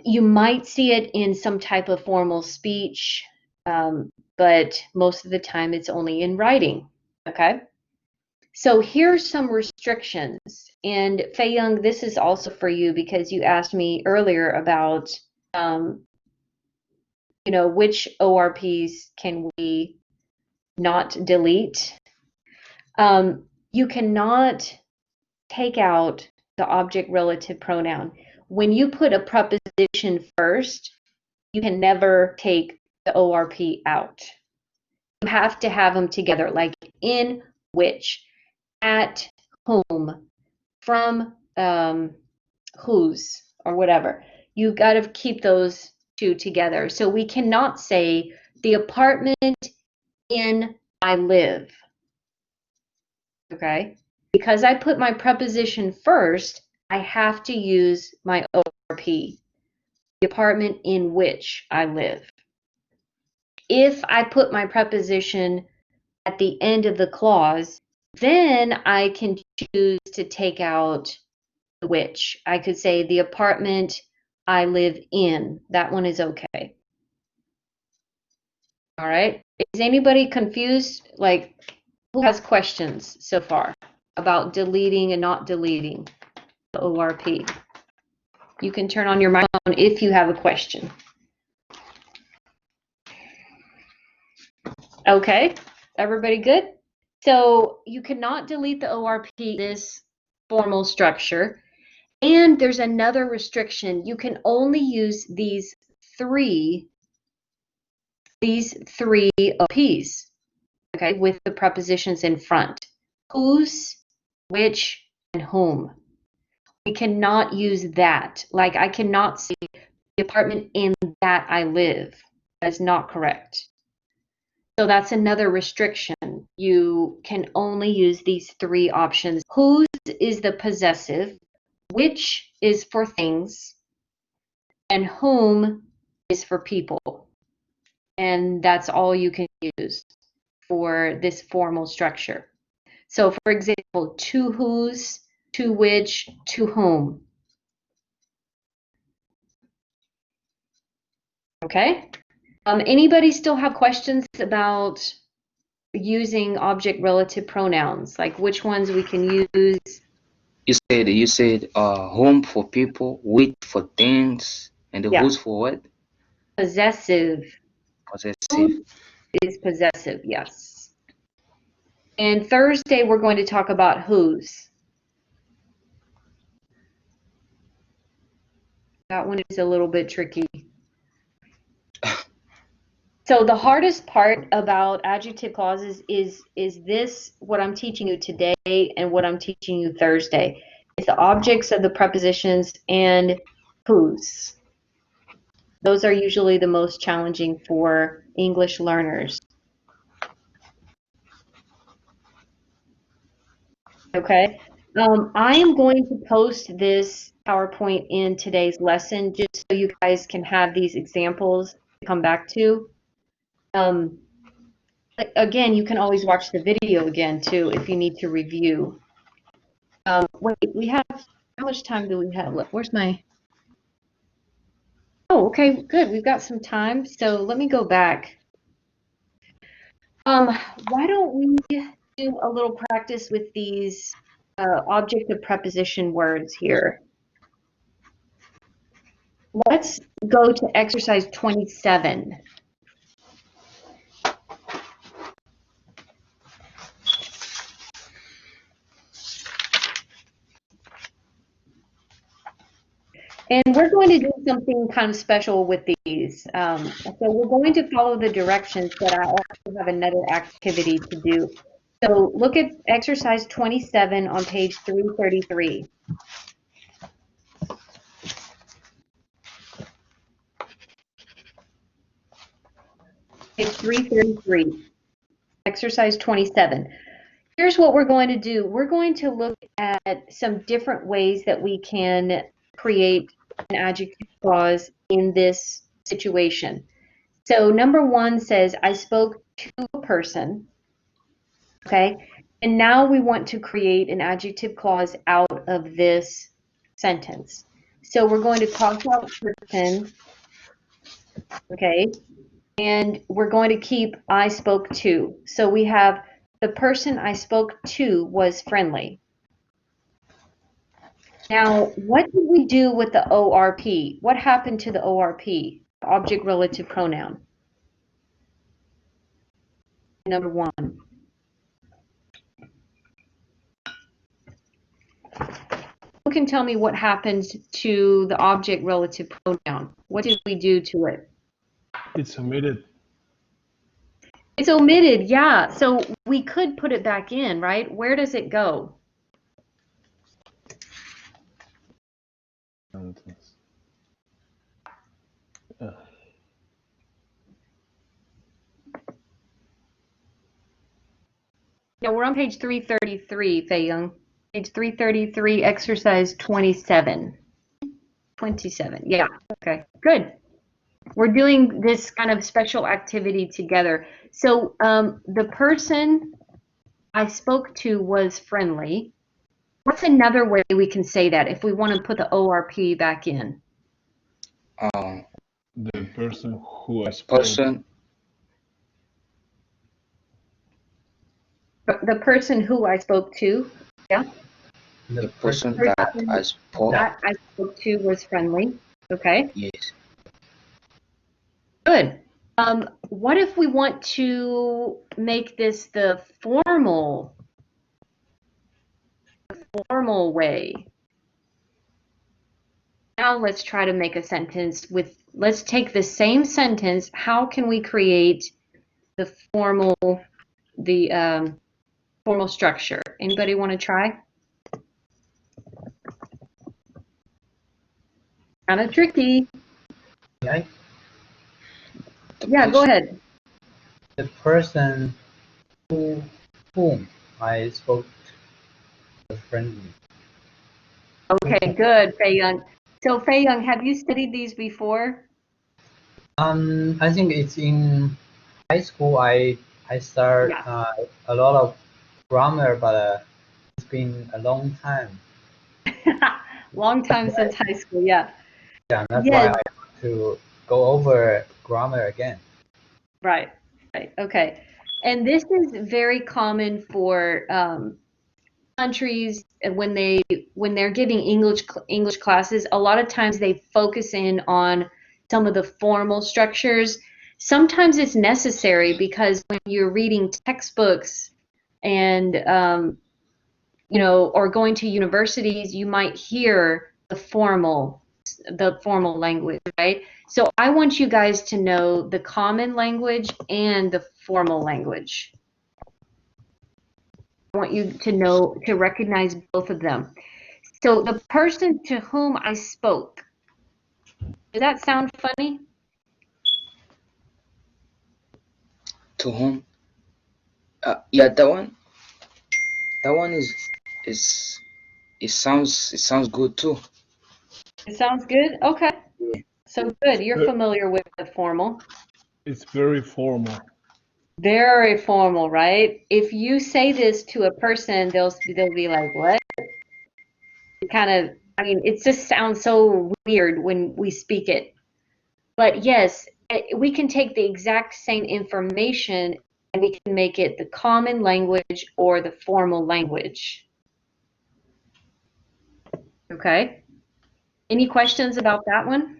You might see it in some type of formal speech, but most of the time it's only in writing, okay? So here's some restrictions, and Fei Young, this is also for you because you asked me earlier about, which ORPs can we not delete. You cannot take out the object relative pronoun. When you put a preposition first, you can never take the ORP out. You have to have them together, like in which, at whom, from whose, or whatever. You got to keep those two together. So we cannot say the apartment in I live. Okay? Because I put my preposition first, I have to use my ORP, the apartment in which I live. If I put my preposition at the end of the clause, then I can choose to take out the which. I could say the apartment I live in. That one is okay. All right. Is anybody confused? Like, who has questions so far about deleting and not deleting the ORP? You can turn on your microphone if you have a question. Okay, everybody good? So you cannot delete the ORP, this formal structure. And there's another restriction. You can only use these three OPs, okay, with the prepositions in front. Whose, which, and whom. We cannot use that. Like, I cannot say the apartment in that I live. That is not correct. So that's another restriction. You can only use these three options. Whose is the possessive, which is for things, and whom is for people. And that's all you can use for this formal structure. So for example, to whose, to which, to whom. Okay? Anybody still have questions about using object relative pronouns, like which ones we can use? You said home for people, which for things, and the Yeah. who's for what? Possessive. Possessive. Whose is possessive, yes. And Thursday we're going to talk about whose. That one is a little bit tricky. So the hardest part about adjective clauses is this, what I'm teaching you today and what I'm teaching you Thursday. It's the objects of the prepositions and whose. Those are usually the most challenging for English learners. Okay. I am going to post this PowerPoint in today's lesson just so you guys can have these examples to come back to. Again, you can always watch the video again too if you need to review. Wait, we have, how much time do we have left? Where's my, oh, okay, good. We've got some time. So let me go back. Why don't we do a little practice with these object of preposition words here? Let's go to exercise 27. And we're going to do something kind of special with these. So we're going to follow the directions, but I also have another activity to do. So look at exercise 27 on page 333. Page 333, exercise 27. here's what we're going to do. We're going to look at some different ways that we can create an adjective clause in this situation. So number one says, I spoke to a person, okay? And now we want to create an adjective clause out of this sentence. So we're going to cross out person, okay? And we're going to keep I spoke to. So we have the person I spoke to was friendly. Now, what did we do with the ORP? What happened to the ORP, object relative pronoun? Number one. Who can tell me what happened to the object relative pronoun? What did we do to it? It's omitted. It's omitted, yeah. So we could put it back in, right? Where does it go? Sentence. Yeah, we're on page 333, Fei Young. Page 333, exercise 27. 27, yeah, okay, good. We're doing this kind of special activity together. So the person I spoke to was friendly. What's another way we can say that if we want to put the ORP back in? The person who I spoke. The person who I spoke to, yeah? The person that I spoke. That I spoke to was friendly, okay? Yes. Good. What if we want to make this the formal way? Now let's try to make a sentence with, let's take the same sentence. How can we create the formal structure? Anybody want to try? Kind of tricky. Yeah. Yeah, go ahead. The person whom I spoke to was friendly. Okay, good, Fei Young. So Fei Young, have you studied these before? I think it's in high school. I start a lot of grammar, but it's been a long time. Long time since high school, yeah. Yeah, that's why I want to go over grammar again. Right, okay. And this is very common for countries when they're giving English classes. A lot of times they focus in on some of the formal structures. Sometimes it's necessary because when you're reading textbooks and or going to universities, you might hear the formal language, right? So I want you guys to know the common language and the formal language. I want you to recognize both of them. So the person to whom I spoke, does that sound funny? To whom? Yeah, that one is it sounds good too. It sounds good? Okay. Yeah. So good. You're familiar with the formal. It's very formal. Very formal, right? If you say this to a person, they'll be like, what? It just sounds so weird when we speak it. But yes, we can take the exact same information and we can make it the common language or the formal language. Okay? Any questions about that one?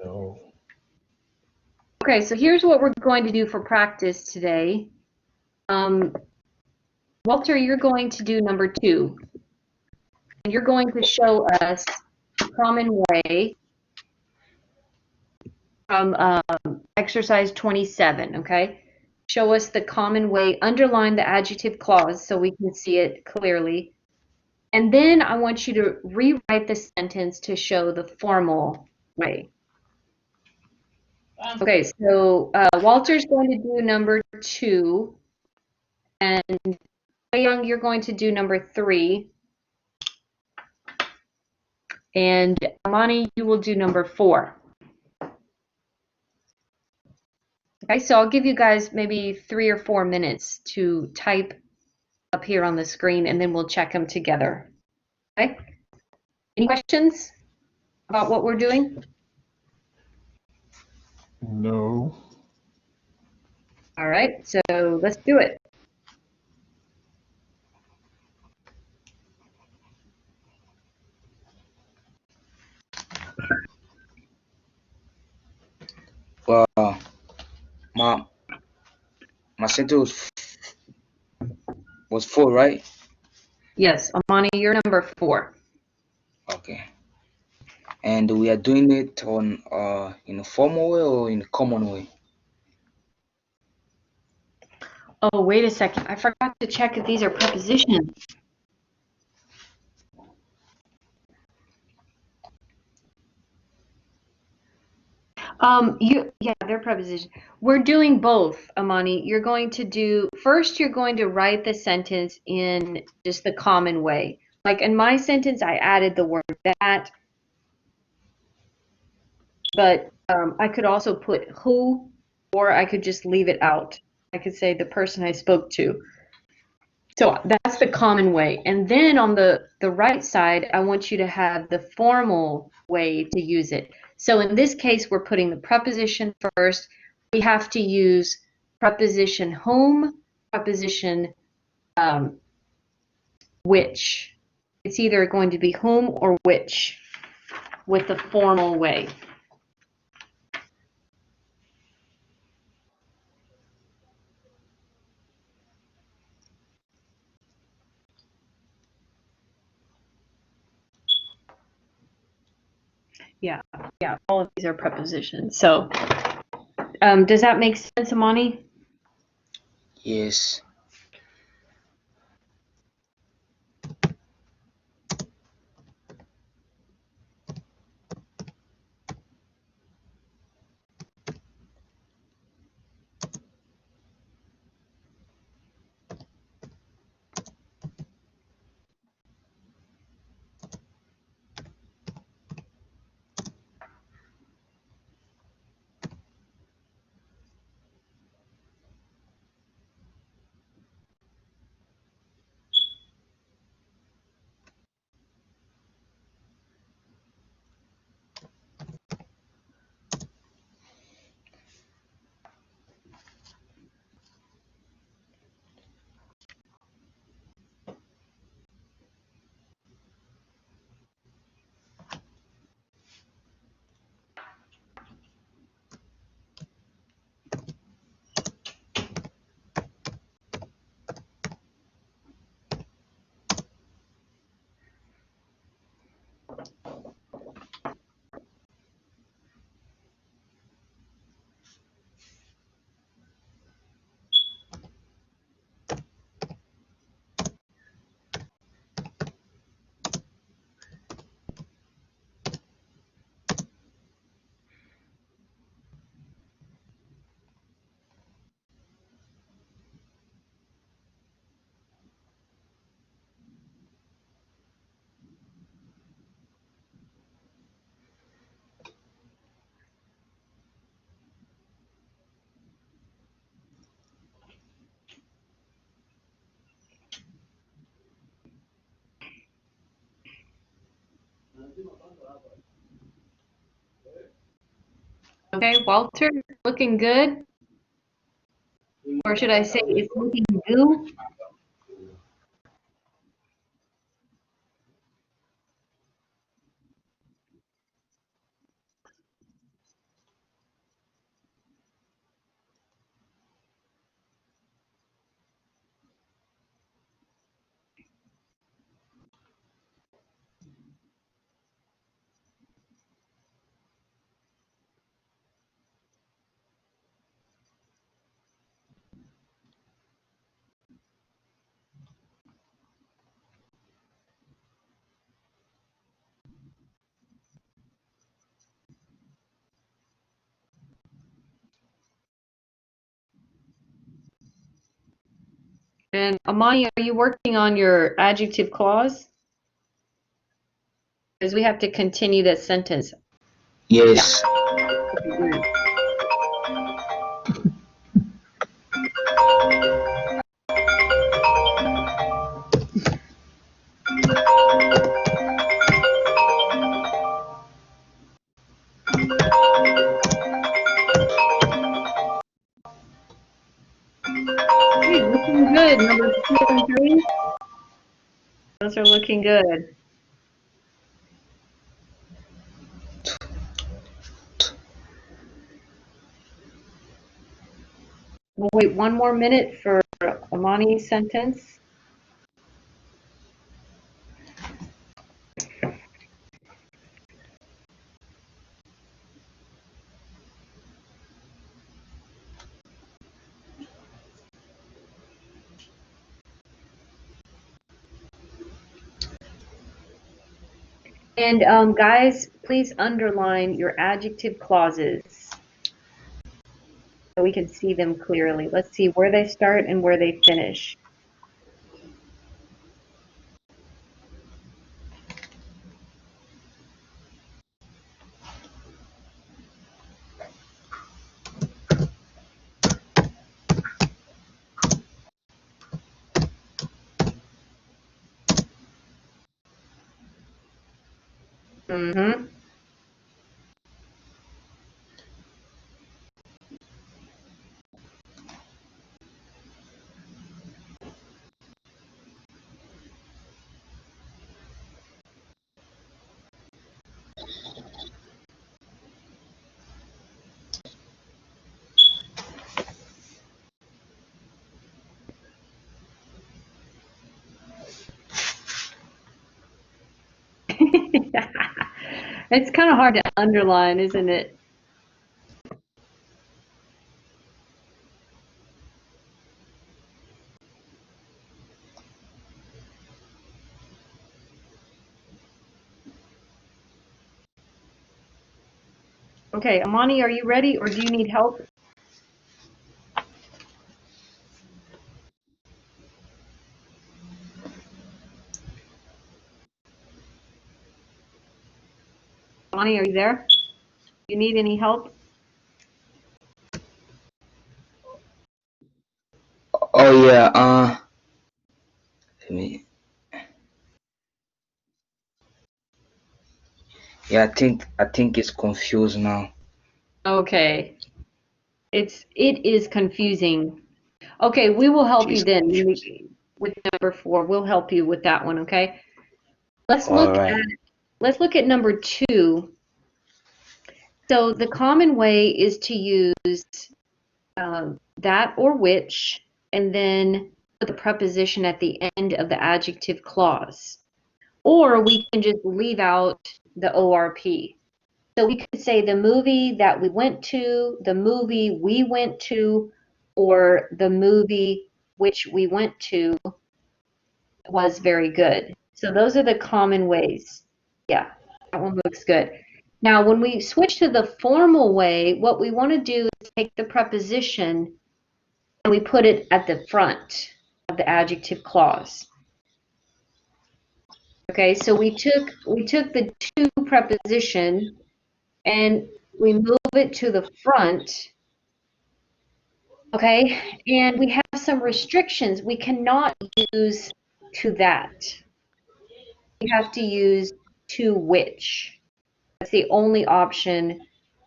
No. Okay, so here's what we're going to do for practice today. Walter, you're going to do number 2. And you're going to show us the common way from exercise 27, okay? Show us the common way, underline the adjective clause so we can see it clearly. And then I want you to rewrite the sentence to show the formal way. Okay, so Walter's going to do number 2, and Young, you're going to do number 3, and Amani, you will do number 4. Okay, so I'll give you guys maybe 3 or 4 minutes to type up here on the screen, and then we'll check them together. Okay? Any questions about what we're doing? No. All right, so let's do it. Well, my sentence was 4, right? Yes, Amani, you're number 4. Okay. And we are doing it on in a formal way or in a common way? Oh, wait a second. I forgot to check if these are prepositions. Yeah, they're prepositions. We're doing both, Amani. You're going to do, first you're going to write the sentence in just the common way. Like in my sentence, I added the word that, but I could also put who, or I could just leave it out. I could say the person I spoke to. So that's the common way. And then on the right side, I want you to have the formal way to use it. So in this case, we're putting the preposition first. We have to use preposition whom, preposition which. It's either going to be whom or which with the formal way. Yeah, all of these are prepositions. So does that make sense, Amani? Yes. Okay, Walter, looking good? Or should I say it's looking goo? And Amani, are you working on your adjective clause? Because we have to continue that sentence. Yes. Hey, looking good. Number 2 and 3. Those are looking good. We'll wait 1 more minute for Amani's sentence. And guys, please underline your adjective clauses so we can see them clearly. Let's see where they start and where they finish. Mm-hmm. It's kind of hard to underline, isn't it? Okay, Amani, are you ready or do you need help? Amani, are you there? You need any help? Oh yeah. Let me. Yeah, I think it's confused now. Okay. It is confusing. Okay, we will help you then with number 4. We'll help you with that one, okay? Let's All look right. at number 2. So the common way is to use that or which, and then put the preposition at the end of the adjective clause. Or we can just leave out the ORP. So we could say the movie that we went to, the movie we went to, or the movie which we went to was very good. So those are the common ways. Yeah, that one looks good. Now, when we switch to the formal way, what we want to do is take the preposition and we put it at the front of the adjective clause. Okay, so we took the to preposition and we move it to the front. Okay, and we have some restrictions. We cannot use to that. We have to use to which. That's the only option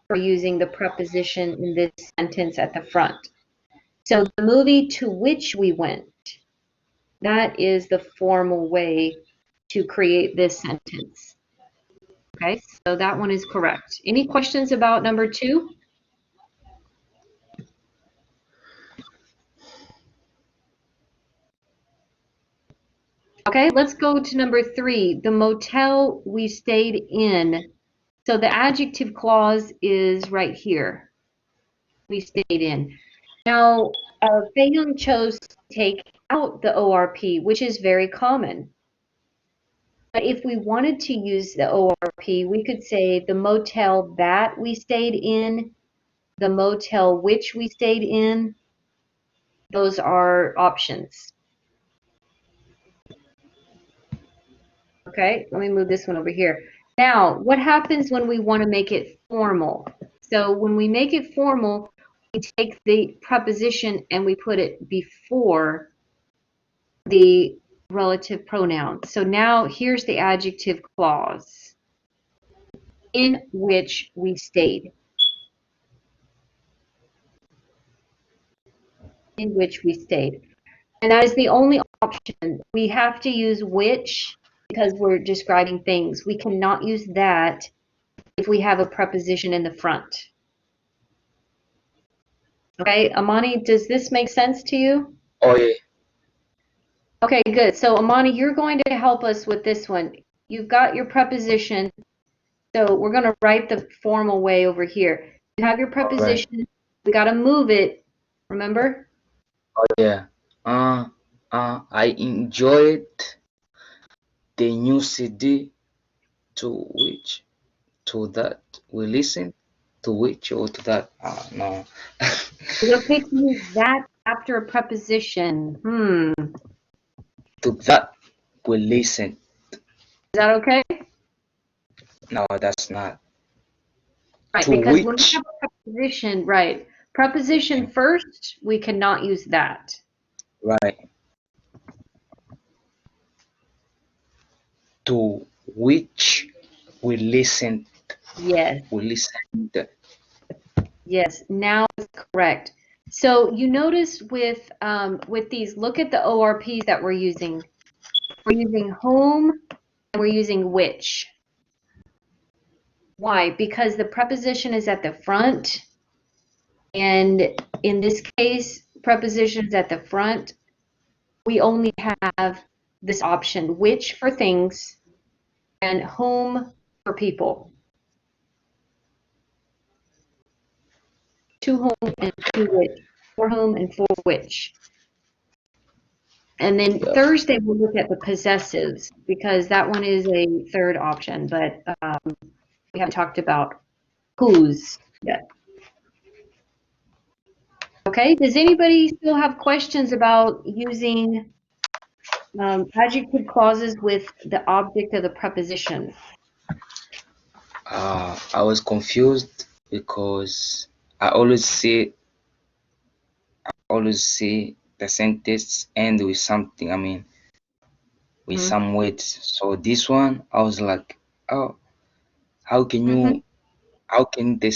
for using the preposition in this sentence at the front. So the movie to which we went, that is the formal way to create this sentence. Okay, so that one is correct. Any questions about number 2? Okay, let's go to number 3, the motel we stayed in. So the adjective clause is right here. We stayed in. Now, Fei-Young chose to take out the ORP, which is very common. But if we wanted to use the ORP, we could say the motel that we stayed in, the motel which we stayed in. Those are options. Okay, let me move this one over here. Now, what happens when we want to make it formal? So when we make it formal, we take the preposition and we put it before the relative pronoun. So now here's the adjective clause. In which we stayed. In which we stayed. And that is the only option. We have to use which because we're describing things. We cannot use that if we have a preposition in the front. Okay, Amani, does this make sense to you? Oh yeah. Okay, good. So Amani, you're going to help us with this one. You've got your preposition. So we're going to write the formal way over here. You have your preposition. Right. We got to move it. Remember? Oh yeah. I enjoyed the new CD to which to that we listen to which or to that no. It's okay to use that after a preposition. To that we listen. Is that okay? No, that's not. Right, To because when we which have a preposition, right, preposition first, we cannot use that. right. To which we listen. Yes, We listened. yes, now is correct. So you notice with these, look at the ORPs that we're using. We're using whom and we're using which. Why? Because the preposition is at the front, and in this case, prepositions at the front, we only have this option, which for things and whom for people. To whom and to which. For whom and for which. And then Yeah. Thursday we'll look at the possessives because that one is a third option, but we haven't talked about whose yet. Okay, does anybody still have questions about using adjective clauses with the object of the preposition? I was confused because I always see the sentence end with something. I mean, with some words. So this one, I was like, oh, how can you? How can the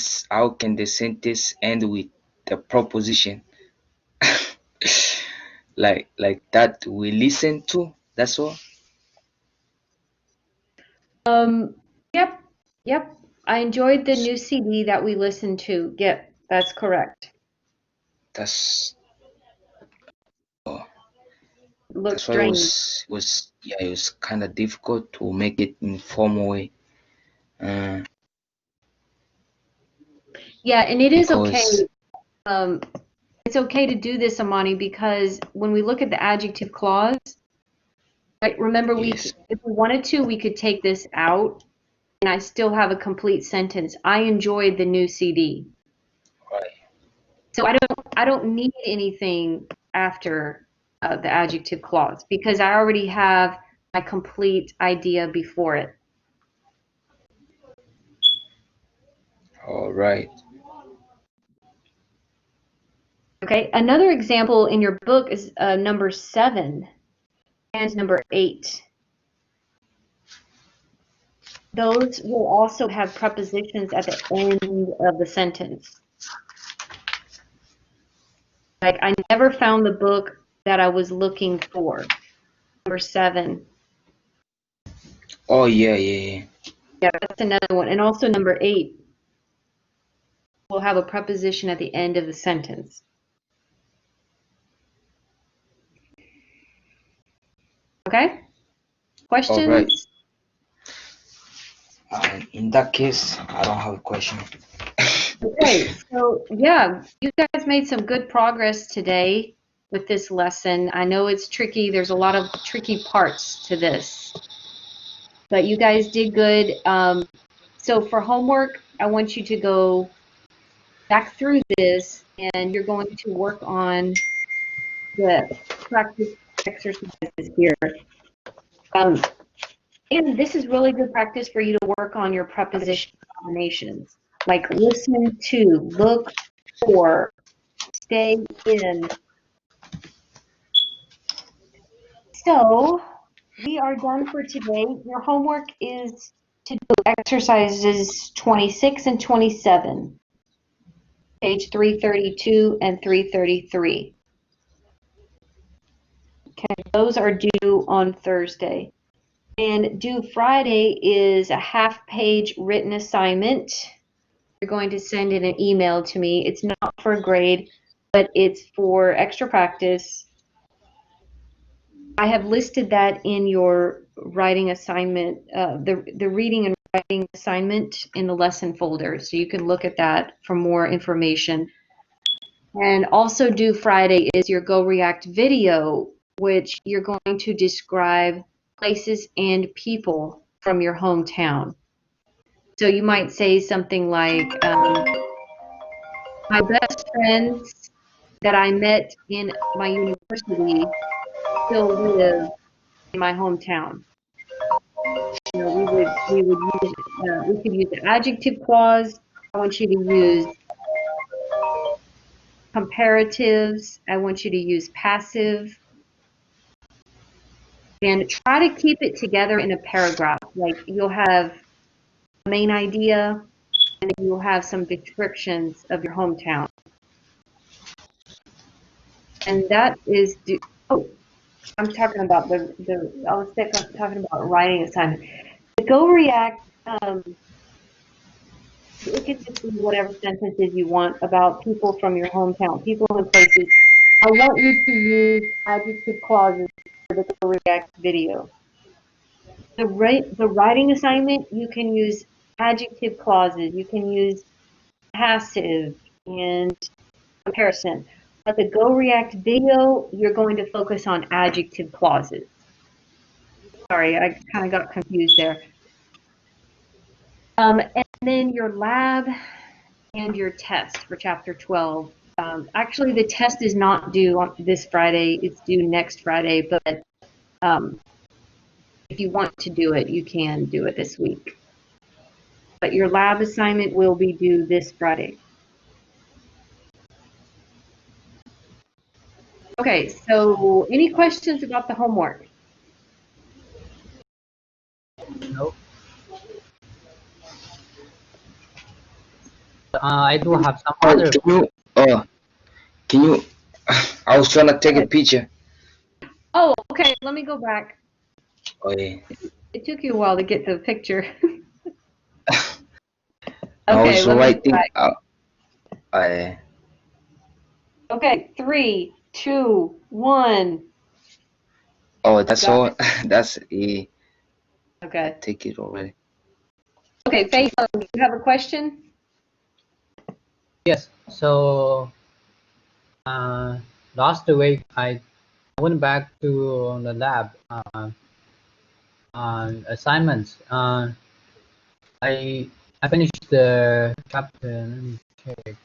sentence end with the preposition? like that we listen to. That's all. Yep, yep. I enjoyed the new CD that we listened to. Yep, that's correct. That's It looks that's why it strange. was yeah, it was kind of difficult to make it in formal way. Yeah, and it is okay. Because It's okay to do this, Amani, because when we look at the adjective clause, right, remember yes, if we wanted to, we could take this out and I still have a complete sentence. I enjoyed the new CD. right. So I don't need anything after the adjective clause because I already have my complete idea before it. All right. Okay, another example in your book is number 7 and number 8. Those will also have prepositions at the end of the sentence. Like I never found the book that I was looking for. Number 7. Oh yeah. Yeah, that's another one. And also number 8 will have a preposition at the end of the sentence. Okay? All right. Questions? In that case, I don't have a question. Okay, so yeah, you guys made some good progress today with this lesson. I know it's tricky. There's a lot of tricky parts to this, but you guys did good. So for homework, I want you to go back through this and you're going to work on the practice exercises here. And this is really good practice for you to work on your preposition combinations. Like listen to, look for, stay in. So we are done for today. Your homework is to do exercises 26 and 27, page 332 and 333. Okay, those are due on Thursday. And due Friday is a half-page written assignment. You're going to send in an email to me. It's not for a grade, but it's for extra practice. I have listed that in your writing assignment, the reading and writing assignment in the lesson folder, so you can look at that for more information. And also due Friday is your Go React video, which you're going to describe places and people from your hometown. So you might say something like, my best friends that I met in my university still live in my hometown. You know, we could use an adjective clause. I want you to use comparatives. I want you to use passive. And try to keep it together in a paragraph. Like you'll have a main idea, and then you'll have some descriptions of your hometown. And that is, oh, I'm talking about I was talking about writing assignment. The Go React, you can just do whatever sentences you want about people from your hometown, people and places. I want you to use adjective clauses for the Go React video. The writing assignment, you can use adjective clauses, you can use passive and comparison. But the Go React video, you're going to focus on adjective clauses. Sorry, I kind of got confused there. And then your lab and your test for chapter 12. Actually, the test is not due on this Friday, it's due next Friday, but if you want to do it, you can do it this week. But your lab assignment will be due this Friday. Okay, so any questions about the homework? No. I do have some other. Can you, I was trying to take a picture. Oh, okay, let me go back. Oh, yeah. It took you a while to get to the picture. I Okay, was let me writing. go back. Okay, 3, 2, 1. Oh, that's Got all. it? That's a. Okay. Take it already. Okay, Faye, do you have a question? Yes. So last week I went back to the lab on assignments. I finished the chapter. Let me check.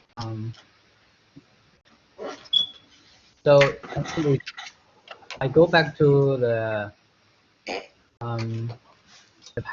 So actually, I go back to the